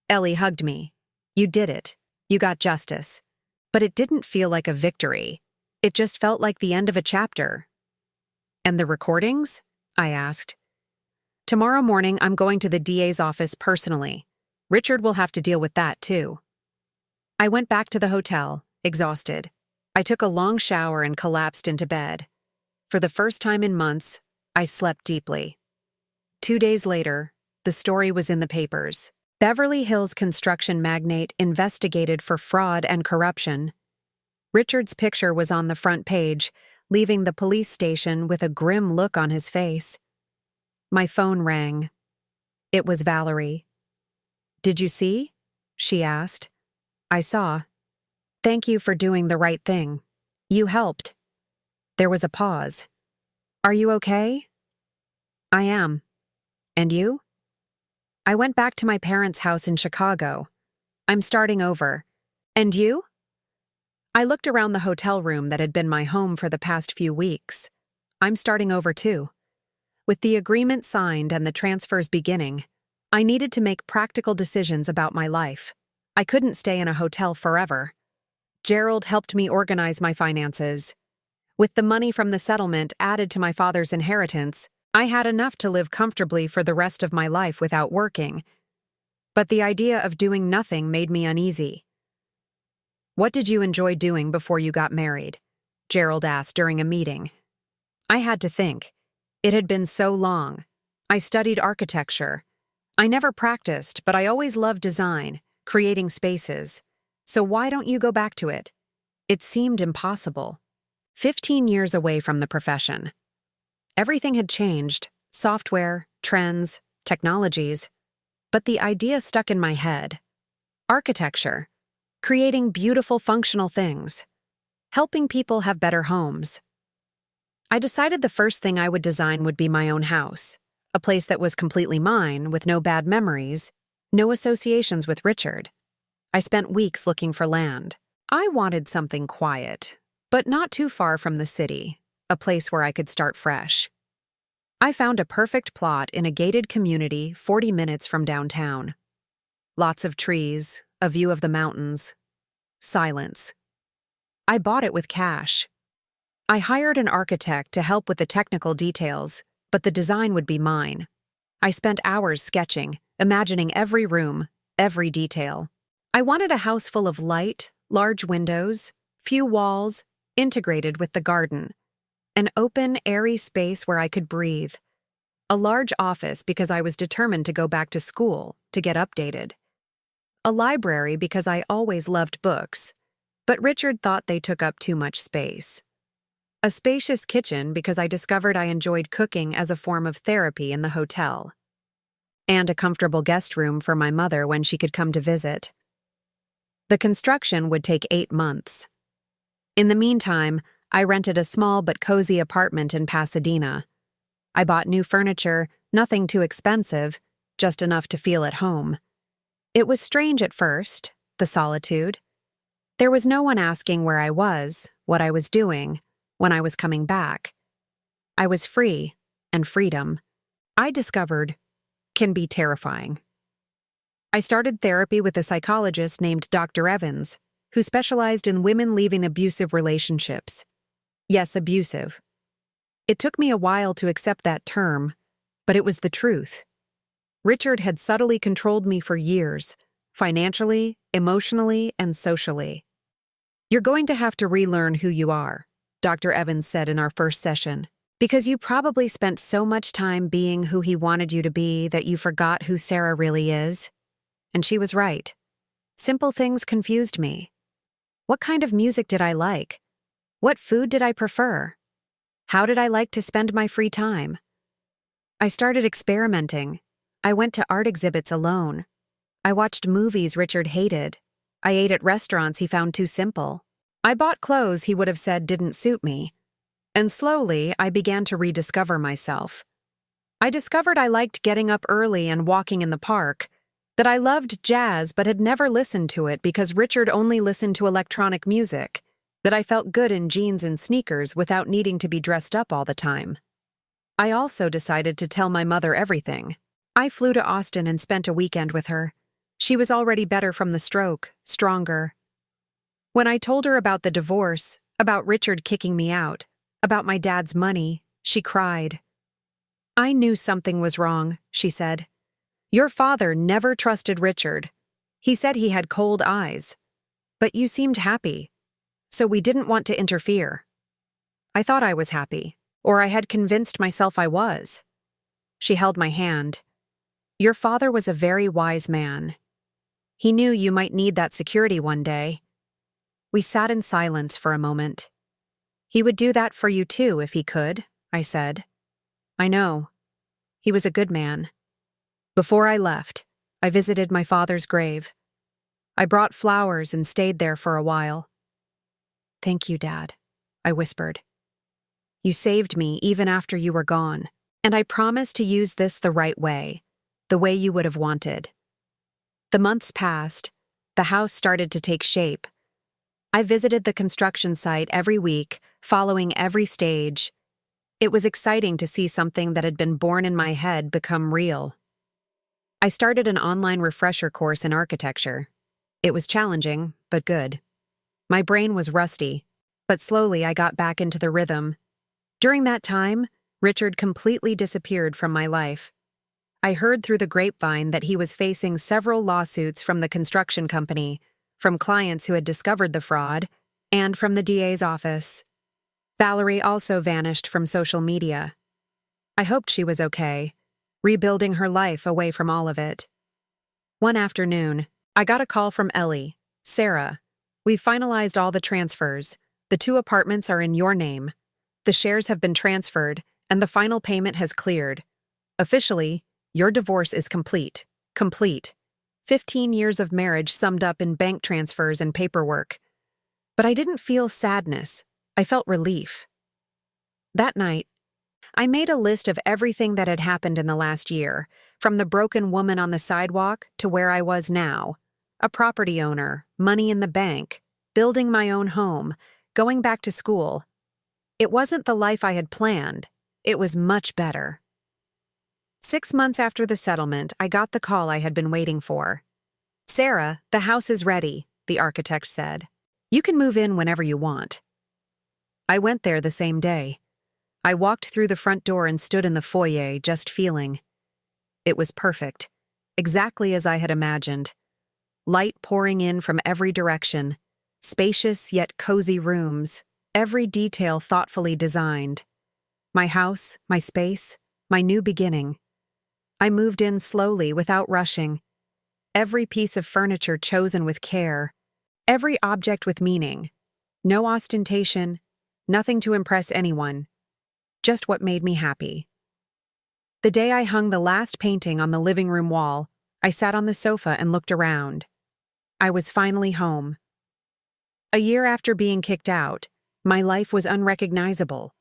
Ellie hugged me. "You did it. You got justice." But it didn't feel like a victory. It just felt like the end of a chapter. "And the recordings?" I asked. "Tomorrow morning, I'm going to the DA's office personally. Richard will have to deal with that, too." I went back to the hotel, exhausted. I took a long shower and collapsed into bed. For the first time in months, I slept deeply. 2 days later, the story was in the papers. Beverly Hills construction magnate investigated for fraud and corruption. Richard's picture was on the front page, leaving the police station with a grim look on his face. My phone rang. It was Valerie. "Did you see?" she asked. I saw. "Thank you for doing the right thing. You helped." There was a pause. "Are you okay?" "I am. And you?" "I went back to my parents' house in Chicago. I'm starting over. And you?" I looked around the hotel room that had been my home for the past few weeks. I'm starting over too. With the agreement signed and the transfers beginning, I needed to make practical decisions about my life. I couldn't stay in a hotel forever. Gerald helped me organize my finances. With the money from the settlement added to my father's inheritance, I had enough to live comfortably for the rest of my life without working. But the idea of doing nothing made me uneasy. "What did you enjoy doing before you got married?" Gerald asked during a meeting. I had to think. It had been so long. I studied architecture. I never practiced, but I always loved design, creating spaces. So why don't you go back to it? It seemed impossible. 15 years away from the profession. Everything had changed: software, trends, technologies. But the idea stuck in my head. Architecture. Creating beautiful, functional things. Helping people have better homes. I decided the first thing I would design would be my own house, a place that was completely mine, with no bad memories, no associations with Richard. I spent weeks looking for land. I wanted something quiet, but not too far from the city, a place where I could start fresh. I found a perfect plot in a gated community 40 minutes from downtown. Lots of trees, a view of the mountains, silence. I bought it with cash. I hired an architect to help with the technical details, but the design would be mine. I spent hours sketching, imagining every room, every detail. I wanted a house full of light, large windows, few walls, integrated with the garden. An open, airy space where I could breathe. A large office because I was determined to go back to school, to get updated. A library because I always loved books, but Richard thought they took up too much space. A spacious kitchen because I discovered I enjoyed cooking as a form of therapy in the hotel. And a comfortable guest room for my mother when she could come to visit. The construction would take 8 months. In the meantime, I rented a small but cozy apartment in Pasadena. I bought new furniture, nothing too expensive, just enough to feel at home. It was strange at first, the solitude. There was no one asking where I was, what I was doing, when I was coming back. I was free, and freedom, I discovered, can be terrifying. I started therapy with a psychologist named Dr. Evans, who specialized in women leaving abusive relationships. Yes, abusive. It took me a while to accept that term, but it was the truth. Richard had subtly controlled me for years, financially, emotionally, and socially. You're going to have to relearn who you are, Dr. Evans said in our first session, because you probably spent so much time being who he wanted you to be that you forgot who Sarah really is. And she was right. Simple things confused me. What kind of music did I like? What food did I prefer? How did I like to spend my free time? I started experimenting. I went to art exhibits alone. I watched movies Richard hated. I ate at restaurants he found too simple. I bought clothes he would have said didn't suit me. And slowly, I began to rediscover myself. I discovered I liked getting up early and walking in the park, that I loved jazz but had never listened to it because Richard only listened to electronic music, that I felt good in jeans and sneakers without needing to be dressed up all the time. I also decided to tell my mother everything. I flew to Austin and spent a weekend with her. She was already better from the stroke, stronger. When I told her about the divorce, about Richard kicking me out, about my dad's money, she cried. I knew something was wrong, she said. Your father never trusted Richard. He said he had cold eyes. But you seemed happy. So we didn't want to interfere. I thought I was happy, or I had convinced myself I was. She held my hand. Your father was a very wise man. He knew you might need that security one day. We sat in silence for a moment. He would do that for you too if he could, I said. I know. He was a good man. Before I left, I visited my father's grave. I brought flowers and stayed there for a while. Thank you, Dad, I whispered. You saved me even after you were gone, and I promise to use this the right way, the way you would have wanted. The months passed. The house started to take shape. I visited the construction site every week, following every stage. It was exciting to see something that had been born in my head become real. I started an online refresher course in architecture. It was challenging, but good. My brain was rusty, but slowly I got back into the rhythm. During that time, Richard completely disappeared from my life. I heard through the grapevine that he was facing several lawsuits from the construction company, from clients who had discovered the fraud, and from the DA's office. Valerie also vanished from social media. I hoped she was okay, rebuilding her life away from all of it. One afternoon, I got a call from Ellie. Sarah, we've finalized all the transfers. The 2 apartments are in your name. The shares have been transferred, and the final payment has cleared. Officially, your divorce is complete. Complete. 15 years of marriage summed up in bank transfers and paperwork. But I didn't feel sadness. I felt relief. That night, I made a list of everything that had happened in the last year, from the broken woman on the sidewalk to where I was now. A property owner, money in the bank, building my own home, going back to school. It wasn't the life I had planned. It was much better. 6 months after the settlement, I got the call I had been waiting for. Sarah, the house is ready, the architect said. You can move in whenever you want. I went there the same day. I walked through the front door and stood in the foyer, just feeling. It was perfect, exactly as I had imagined. Light pouring in from every direction, spacious yet cozy rooms, every detail thoughtfully designed. My house, my space, my new beginning. I moved in slowly, without rushing. Every piece of furniture chosen with care, every object with meaning. No ostentation, nothing to impress anyone. Just what made me happy. The day I hung the last painting on the living room wall, I sat on the sofa and looked around. I was finally home. A year after being kicked out, my life was unrecognizable.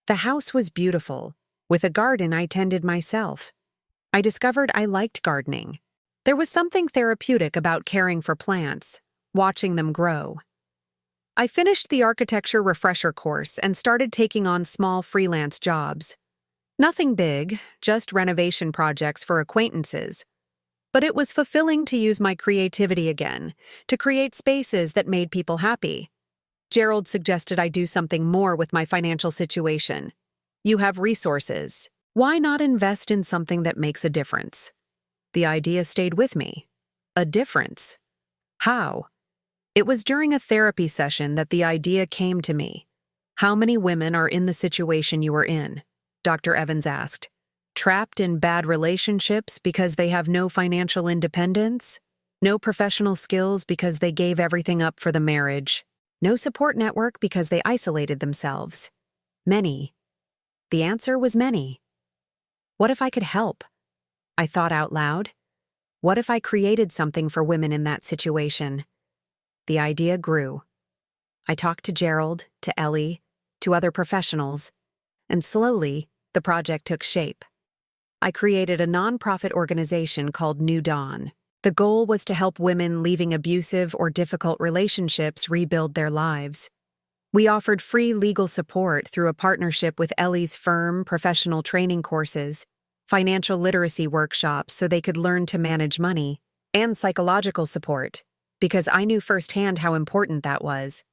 The house was beautiful. With a garden I tended myself. I discovered I liked gardening. There was something therapeutic about caring for plants, watching them grow. I finished the architecture refresher course and started taking on small freelance jobs. Nothing big, just renovation projects for acquaintances. But it was fulfilling to use my creativity again, to create spaces that made people happy. Gerald suggested I do something more with my financial situation. You have resources. Why not invest in something that makes a difference? The idea stayed with me. A difference. How? It was during a therapy session that the idea came to me. How many women are in the situation you are in? Dr. Evans asked. Trapped in bad relationships because they have no financial independence? No professional skills because they gave everything up for the marriage? No support network because they isolated themselves? Many. The answer was many. What if I could help? I thought out loud. What if I created something for women in that situation? The idea grew. I talked to Gerald, to Ellie, to other professionals, and slowly, the project took shape. I created a nonprofit organization called New Dawn. The goal was to help women leaving abusive or difficult relationships rebuild their lives. We offered free legal support through a partnership with Ellie's firm, professional training courses, financial literacy workshops so they could learn to manage money, and psychological support, because I knew firsthand how important that was.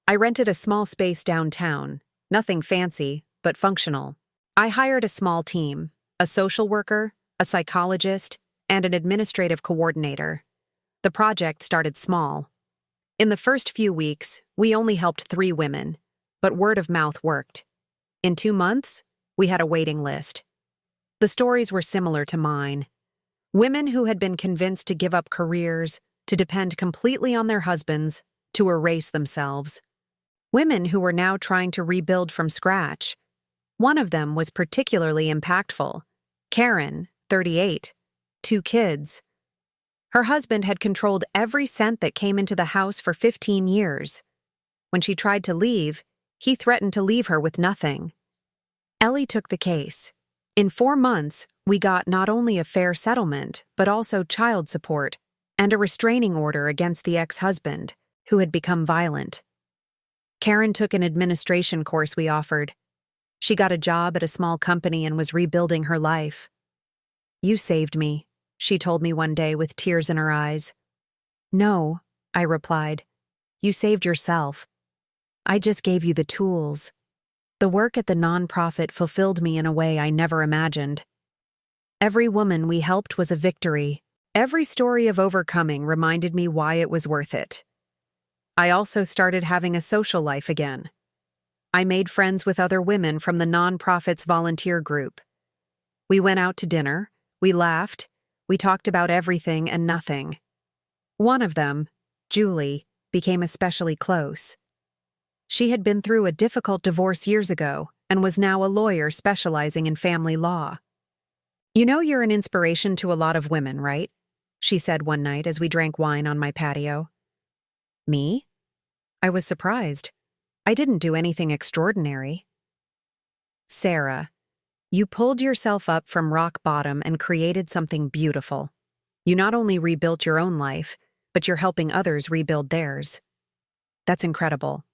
I rented a small space downtown, nothing fancy, but functional. I hired a small team, a social worker, a psychologist, and an administrative coordinator. The project started small. In the first few weeks, we only helped 3 women, but word of mouth worked. In 2 months, we had a waiting list. The stories were similar to mine. Women who had been convinced to give up careers, to depend completely on their husbands, to erase themselves. Women who were now trying to rebuild from scratch. One of them was particularly impactful. Karen, 38, 2 kids. Her husband had controlled every cent that came into the house for 15 years. When she tried to leave, he threatened to leave her with nothing. Ellie took the case. In 4 months, we got not only a fair settlement, but also child support and a restraining order against the ex-husband, who had become violent. Karen took an administration course we offered. She got a job at a small company and was rebuilding her life. You saved me, she told me one day with tears in her eyes. No, I replied. You saved yourself. I just gave you the tools. The work at the nonprofit fulfilled me in a way I never imagined. Every woman we helped was a victory. Every story of overcoming reminded me why it was worth it. I also started having a social life again. I made friends with other women from the nonprofit's volunteer group. We went out to dinner, we laughed, we talked about everything and nothing. One of them, Julie, became especially close. She had been through a difficult divorce years ago and was now a lawyer specializing in family law. "You know you're an inspiration to a lot of women, right?" she said one night as we drank wine on my patio. "Me?" I was surprised. I didn't do anything extraordinary. "Sarah, you pulled yourself up from rock bottom and created something beautiful. You not only rebuilt your own life, but you're helping others rebuild theirs. That's incredible.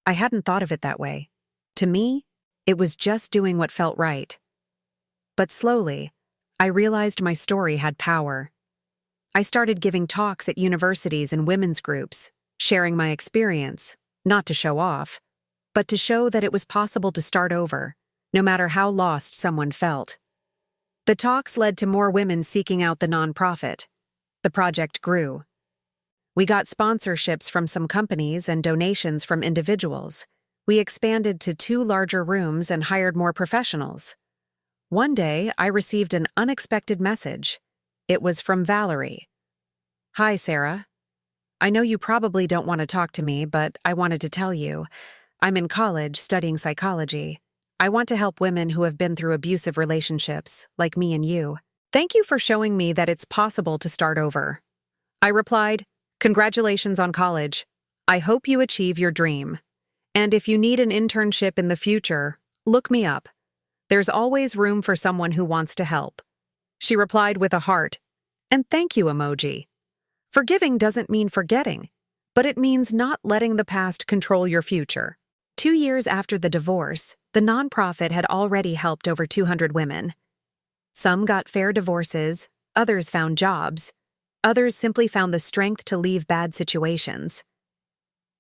I hadn't thought of it that way. To me, it was just doing what felt right. But slowly, I realized my story had power. I started giving talks at universities and women's groups, sharing my experience, not to show off, but to show that it was possible to start over, no matter how lost someone felt. The talks led to more women seeking out the nonprofit. The project grew. We got sponsorships from some companies and donations from individuals. We expanded to 2 larger rooms and hired more professionals. One day, I received an unexpected message. It was from Valerie. "Hi, Sarah. I know you probably don't want to talk to me, but I wanted to tell you. I'm in college studying psychology. I want to help women who have been through abusive relationships, like me and you. Thank you for showing me that it's possible to start over." I replied, "Congratulations on college. I hope you achieve your dream. And if you need an internship in the future, look me up. There's always room for someone who wants to help." She replied with a heart and thank you emoji. Forgiving doesn't mean forgetting, but it means not letting the past control your future. 2 years after the divorce, the nonprofit had already helped over 200 women. Some got fair divorces, others found jobs, others simply found the strength to leave bad situations.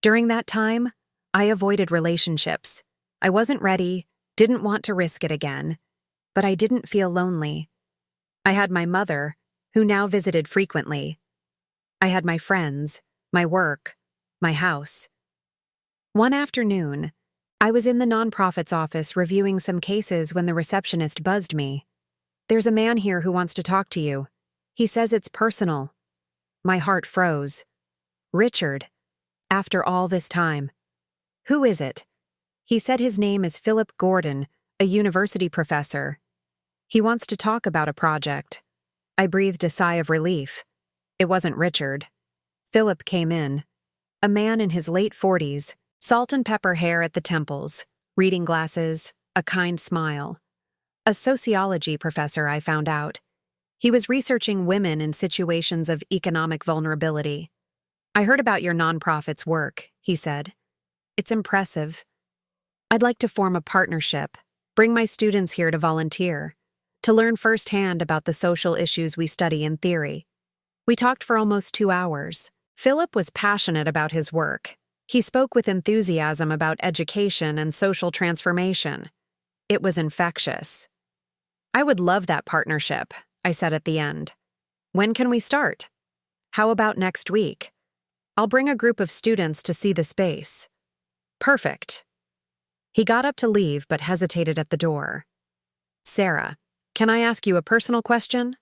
During that time, I avoided relationships. I wasn't ready, didn't want to risk it again, but I didn't feel lonely. I had my mother, who now visited frequently. I had my friends, my work, my house. One afternoon, I was in the nonprofit's office reviewing some cases when the receptionist buzzed me. "There's a man here who wants to talk to you. He says it's personal." My heart froze. Richard. After all this time. "Who is it?" He said his name is Philip Gordon, a university professor. "He wants to talk about a project." I breathed a sigh of relief. It wasn't Richard. Philip came in. A man in his late 40s, salt and pepper hair at the temples, reading glasses, a kind smile. A sociology professor, I found out. He was researching women in situations of economic vulnerability. "I heard about your nonprofit's work," he said. "It's impressive. I'd like to form a partnership, bring my students here to volunteer, to learn firsthand about the social issues we study in theory." We talked for almost 2 hours. Philip was passionate about his work. He spoke with enthusiasm about education and social transformation. It was infectious. "I would love that partnership," I said at the end. "When can we start?" "How about next week? I'll bring a group of students to see the space." "Perfect." He got up to leave but hesitated at the door. "Sarah, can I ask you a personal question?"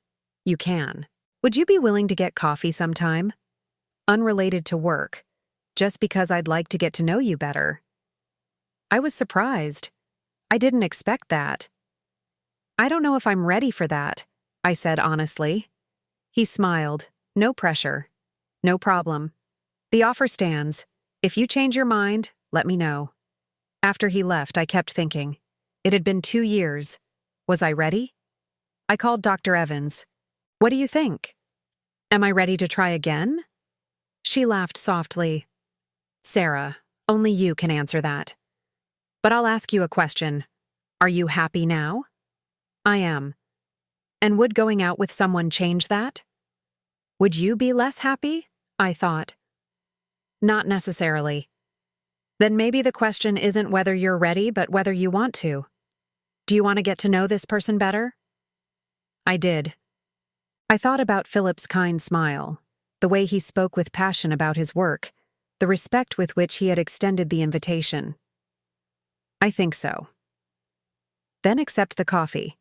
"You can. Would you be willing to get coffee sometime? Unrelated to work, just because I'd like to get to know you better." I was surprised. I didn't expect that. "I don't know if I'm ready for that," I said honestly. He smiled. "No pressure. No problem. The offer stands. If you change your mind, let me know." After he left, I kept thinking. It had been 2 years. Was I ready? I called Dr. Evans. "What do you think? Am I ready to try again?" She laughed softly. "Sarah, only you can answer that. But I'll ask you a question. Are you happy now?" "I am." "And would going out with someone change that?" "Would you be less happy?" I thought. "Not necessarily." "Then maybe the question isn't whether you're ready, but whether you want to. Do you want to get to know this person better?" I did. I thought about Philip's kind smile, the way he spoke with passion about his work, the respect with which he had extended the invitation. I think so. Then accept the coffee.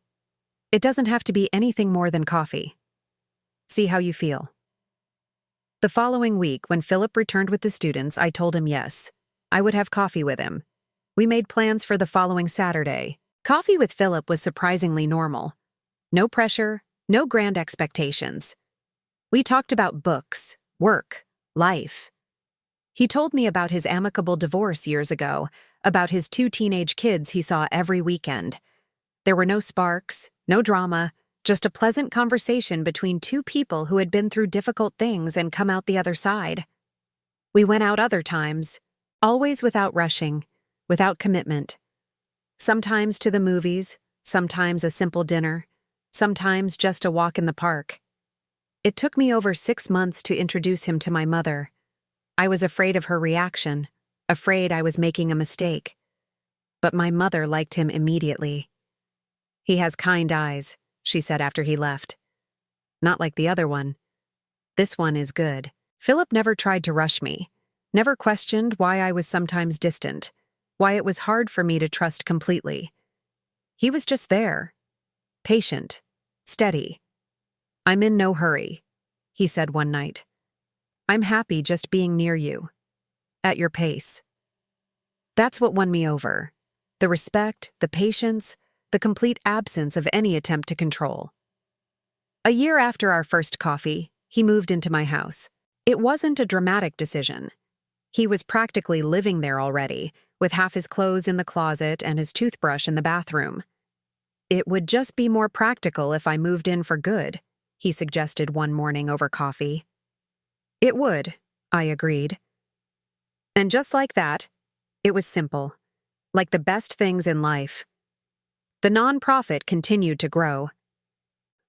It doesn't have to be anything more than coffee. See how you feel. The following week, when Philip returned with the students, I told him yes, I would have coffee with him. We made plans for the following Saturday. Coffee with Philip was surprisingly normal. No pressure, no grand expectations. We talked about books, work, life. He told me about his amicable divorce years ago, about his 2 teenage kids he saw every weekend. There were no sparks, no drama, just a pleasant conversation between 2 people who had been through difficult things and come out the other side. We went out other times, always without rushing, without commitment. Sometimes to the movies, sometimes a simple dinner, sometimes just a walk in the park. It took me over 6 months to introduce him to my mother. I was afraid of her reaction, afraid I was making a mistake. But my mother liked him immediately. He has kind eyes, she said after he left. Not like the other one. This one is good. Philip never tried to rush me, never questioned why I was sometimes distant, why it was hard for me to trust completely. He was just there, patient, steady. I'm in no hurry, he said one night. I'm happy just being near you, at your pace. That's what won me over. The respect, the patience, the complete absence of any attempt to control. A year after our first coffee, he moved into my house. It wasn't a dramatic decision. He was practically living there already, with half his clothes in the closet and his toothbrush in the bathroom. It would just be more practical if I moved in for good, he suggested one morning over coffee. It would, I agreed. And just like that, it was simple, like the best things in life. The nonprofit continued to grow.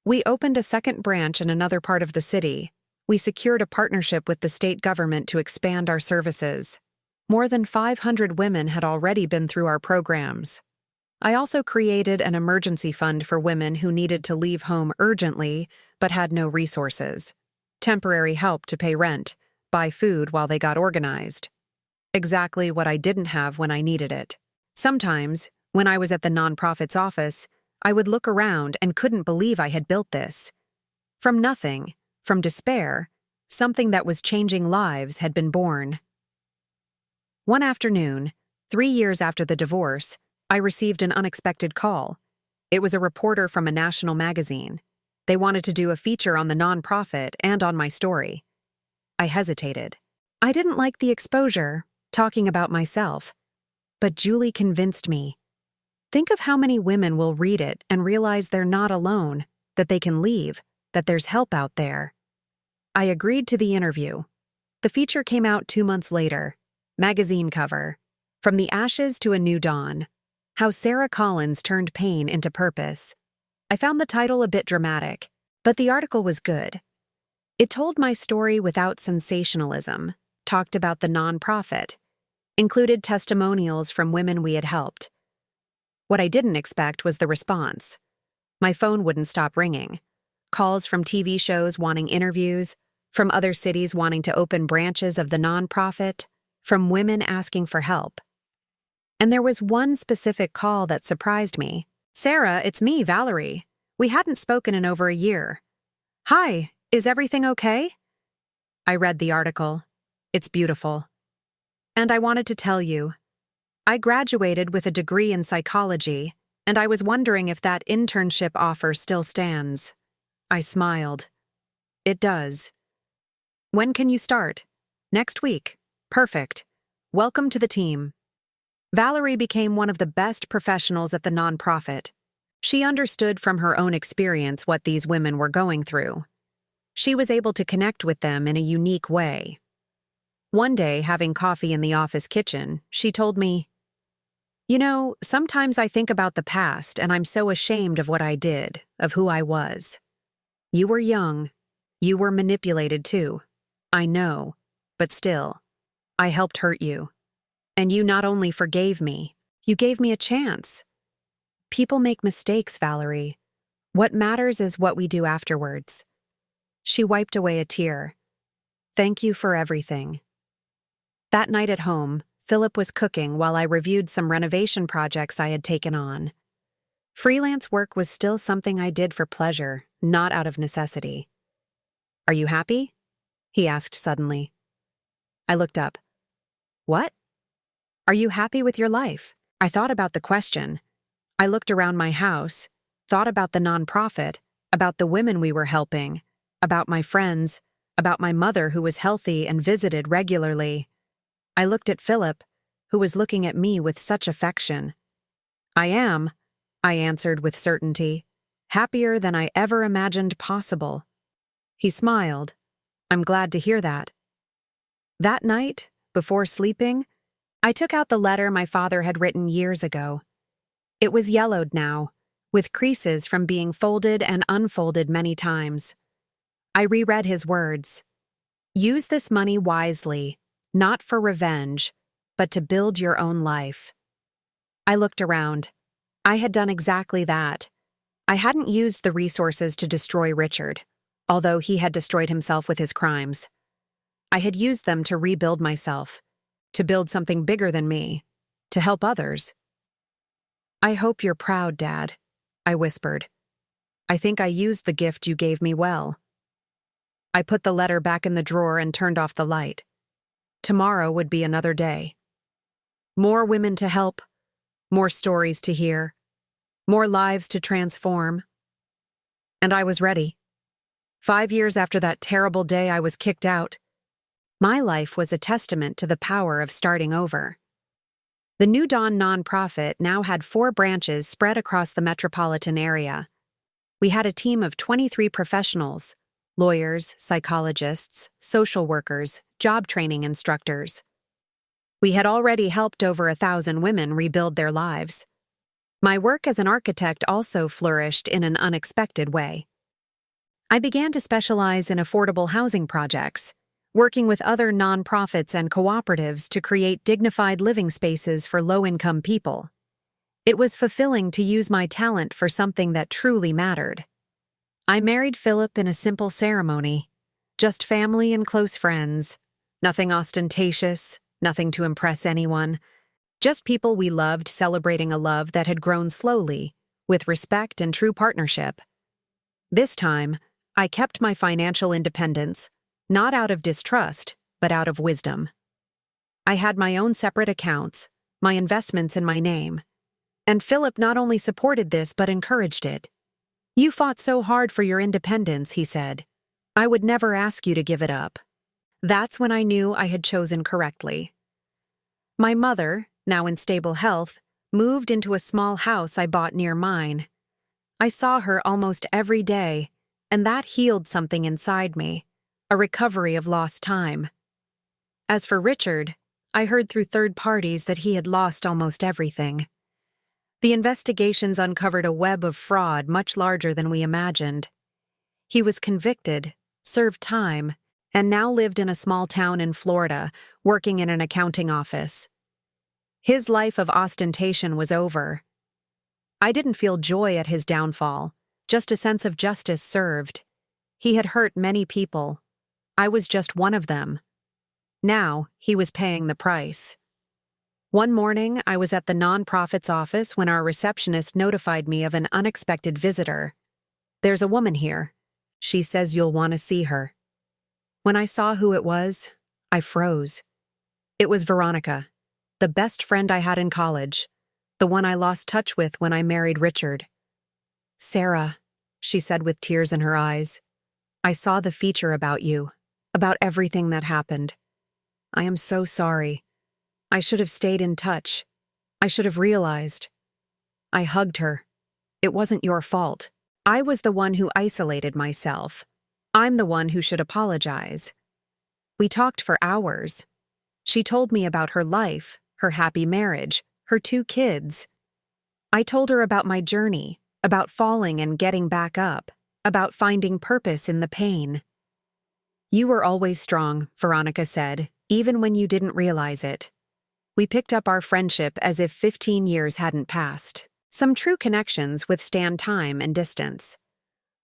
We opened a second branch in another part of the city. We secured a partnership with the state government to expand our services. More than 500 women had already been through our programs. I also created an emergency fund for women who needed to leave home urgently but had no resources. Temporary help to pay rent, buy food while they got organized. Exactly what I didn't have when I needed it. Sometimes, when I was at the nonprofit's office, I would look around and couldn't believe I had built this. From nothing, from despair, something that was changing lives had been born. One afternoon, 3 years after the divorce, I received an unexpected call. It was a reporter from a national magazine. They wanted to do a feature on the nonprofit and on my story. I hesitated. I didn't like the exposure, talking about myself. But Julie convinced me. Think of how many women will read it and realize they're not alone, that they can leave, that there's help out there. I agreed to the interview. The feature came out 2 months later. Magazine cover. From the Ashes to a New Dawn. How Sarah Collins Turned Pain into Purpose. I found the title a bit dramatic, but the article was good. It told my story without sensationalism, talked about the nonprofit, included testimonials from women we had helped. What I didn't expect was the response. My phone wouldn't stop ringing. Calls from TV shows wanting interviews, from other cities wanting to open branches of the nonprofit, from women asking for help. And there was one specific call that surprised me. "Sarah, it's me, Valerie. We hadn't spoken in over a year. Hi, is everything okay?" I read the article. It's beautiful. And I wanted to tell you, I graduated with a degree in psychology, and I was wondering if that internship offer still stands. I smiled. It does. When can you start? Next week. Perfect. Welcome to the team. Valerie became one of the best professionals at the nonprofit. She understood from her own experience what these women were going through. She was able to connect with them in a unique way. One day, having coffee in the office kitchen, she told me, "You know, sometimes I think about the past and I'm so ashamed of what I did, of who I was. You were young. You were manipulated too. I know. But still, I helped hurt you. And you not only forgave me, you gave me a chance. People make mistakes, Valerie. What matters is what we do afterwards." She wiped away a tear. "Thank you for everything." That night at home, Philip was cooking while I reviewed some renovation projects I had taken on. Freelance work was still something I did for pleasure, not out of necessity. "Are you happy?" he asked suddenly. I looked up. "What? Are you happy with your life?" I thought about the question. I looked around my house, thought about the nonprofit, about the women we were helping, about my friends, about my mother who was healthy and visited regularly. I looked at Philip, who was looking at me with such affection. "I am," I answered with certainty, "happier than I ever imagined possible." He smiled. "I'm glad to hear that." That night, before sleeping, I took out the letter my father had written years ago. It was yellowed now, with creases from being folded and unfolded many times. I reread his words. "Use this money wisely, not for revenge, but to build your own life." I looked around. I had done exactly that. I hadn't used the resources to destroy Richard, although he had destroyed himself with his crimes. I had used them to rebuild myself, to build something bigger than me, to help others. "I hope you're proud, Dad," I whispered. "I think I used the gift you gave me well." I put the letter back in the drawer and turned off the light. Tomorrow would be another day. More women to help, more stories to hear, more lives to transform. And I was ready. 5 years after that terrible day I was kicked out, my life was a testament to the power of starting over. The New Dawn nonprofit now had 4 branches spread across the metropolitan area. We had a team of 23 professionals: lawyers, psychologists, social workers, job training instructors. We had already helped over 1,000 women rebuild their lives. My work as an architect also flourished in an unexpected way. I began to specialize in affordable housing projects, working with other nonprofits and cooperatives to create dignified living spaces for low-income people. It was fulfilling to use my talent for something that truly mattered. I married Philip in a simple ceremony, just family and close friends, nothing ostentatious, nothing to impress anyone, just people we loved celebrating a love that had grown slowly, with respect and true partnership. This time, I kept my financial independence, not out of distrust, but out of wisdom. I had my own separate accounts, my investments in my name. And Philip not only supported this but encouraged it. "You fought so hard for your independence," he said. "I would never ask you to give it up." That's when I knew I had chosen correctly. My mother, now in stable health, moved into a small house I bought near mine. I saw her almost every day, and that healed something inside me, a recovery of lost time. As for Richard, I heard through third parties that he had lost almost everything. The investigations uncovered a web of fraud much larger than we imagined. He was convicted, served time, and now lived in a small town in Florida, working in an accounting office. His life of ostentation was over. I didn't feel joy at his downfall, just a sense of justice served. He had hurt many people. I was just one of them. Now, he was paying the price. One morning, I was at the nonprofit's office when our receptionist notified me of an unexpected visitor. "There's a woman here. She says you'll want to see her." When I saw who it was, I froze. It was Veronica, the best friend I had in college, the one I lost touch with when I married Richard. "Sarah," she said with tears in her eyes, "I saw the feature about you, about everything that happened. I am so sorry. I should have stayed in touch. I should have realized." I hugged her. "It wasn't your fault. I was the one who isolated myself. I'm the one who should apologize." We talked for hours. She told me about her life, her happy marriage, her 2 kids. I told her about my journey, about falling and getting back up, about finding purpose in the pain. "You were always strong," Veronica said, "even when you didn't realize it." We picked up our friendship as if 15 years hadn't passed. Some true connections withstand time and distance.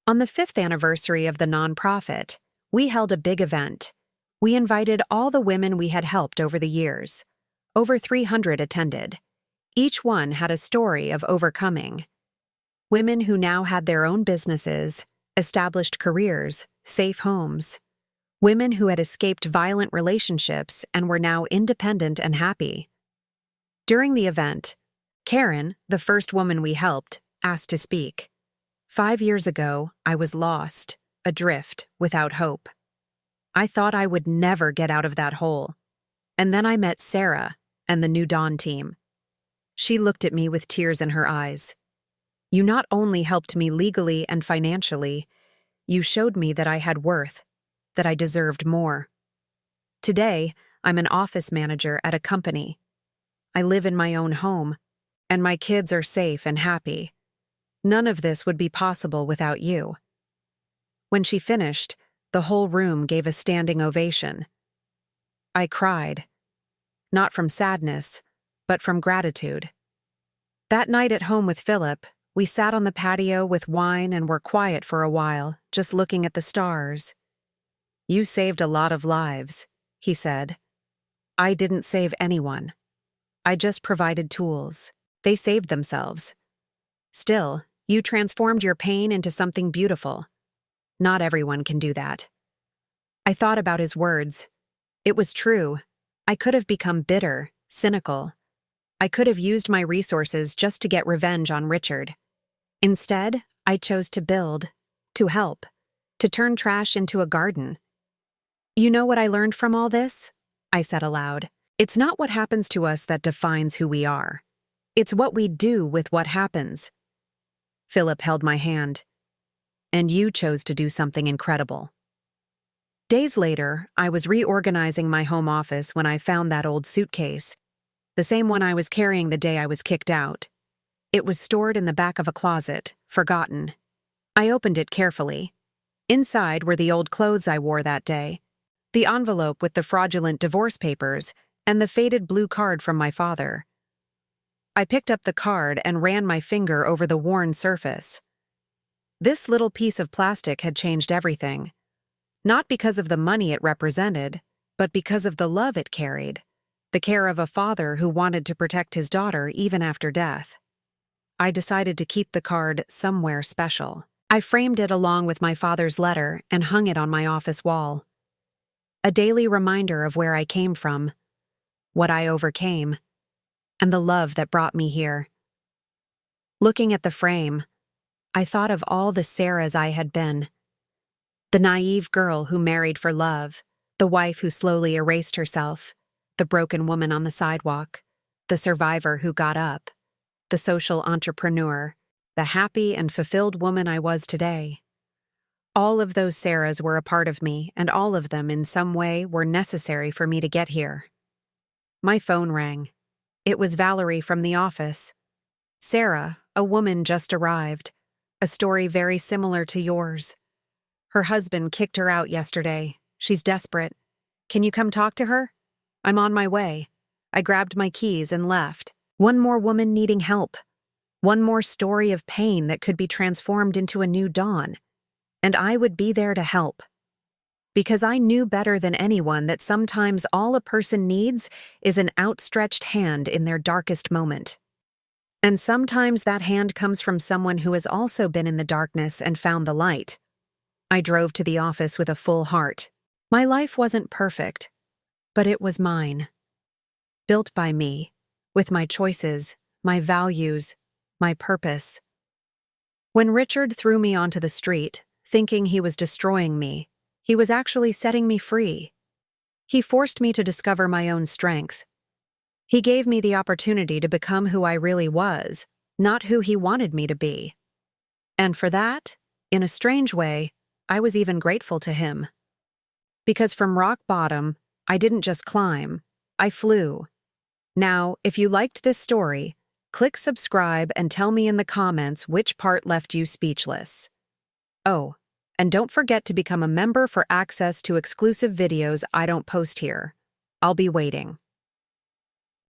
On the 5th anniversary of the nonprofit, we held a big event. We invited all the women we had helped over the years. Over 300 attended. Each one had a story of overcoming. Women who now had their own businesses, established careers, safe homes. Women who had escaped violent relationships and were now independent and happy. During the event, Karen, the first woman we helped, asked to speak. 5 years ago, I was lost, adrift, without hope. I thought I would never get out of that hole. And then I met Sarah and the New Dawn team. She looked at me with tears in her eyes. You not only helped me legally and financially, you showed me that I had worth, that I deserved more. Today, I'm an office manager at a company. I live in my own home, and my kids are safe and happy. None of this would be possible without you. When she finished, the whole room gave a standing ovation. I cried, not from sadness, but from gratitude. That night at home with Philip, we sat on the patio with wine and were quiet for a while, just looking at the stars. You saved a lot of lives, he said. I didn't save anyone. I just provided tools. They saved themselves. Still, you transformed your pain into something beautiful. Not everyone can do that. I thought about his words. It was true. I could have become bitter, cynical. I could have used my resources just to get revenge on Richard. Instead, I chose to build, to help, to turn trash into a garden. You know what I learned from all this? I said aloud. It's not what happens to us that defines who we are. It's what we do with what happens. Philip held my hand. And you chose to do something incredible. Days later, I was reorganizing my home office when I found that old suitcase, the same one I was carrying the day I was kicked out. It was stored in the back of a closet, forgotten. I opened it carefully. Inside were the old clothes I wore that day, the envelope with the fraudulent divorce papers, and the faded blue card from my father. I picked up the card and ran my finger over the worn surface. This little piece of plastic had changed everything. Not because of the money it represented, but because of the love it carried, the care of a father who wanted to protect his daughter even after death. I decided to keep the card somewhere special. I framed it along with my father's letter and hung it on my office wall. A daily reminder of where I came from, what I overcame, and the love that brought me here. Looking at the frame, I thought of all the Sarahs I had been. The naive girl who married for love, the wife who slowly erased herself, the broken woman on the sidewalk, the survivor who got up, the social entrepreneur, the happy and fulfilled woman I was today. All of those Sarahs were a part of me, and all of them in some way were necessary for me to get here. My phone rang. It was Valerie from the office. Sarah, a woman just arrived, a story very similar to yours. Her husband kicked her out yesterday. She's desperate. Can you come talk to her? I'm on my way. I grabbed my keys and left. One more woman needing help. One more story of pain that could be transformed into a new dawn. And I would be there to help. Because I knew better than anyone that sometimes all a person needs is an outstretched hand in their darkest moment. And sometimes that hand comes from someone who has also been in the darkness and found the light. I drove to the office with a full heart. My life wasn't perfect, but it was mine. Built by me, with my choices, my values, my purpose. When Richard threw me onto the street, thinking he was destroying me, he was actually setting me free. He forced me to discover my own strength. He gave me the opportunity to become who I really was, not who he wanted me to be. And for that, in a strange way, I was even grateful to him. Because from rock bottom, I didn't just climb, I flew. Now, if you liked this story, click subscribe and tell me in the comments which part left you speechless. Oh, and don't forget to become a member for access to exclusive videos I don't post here. I'll be waiting.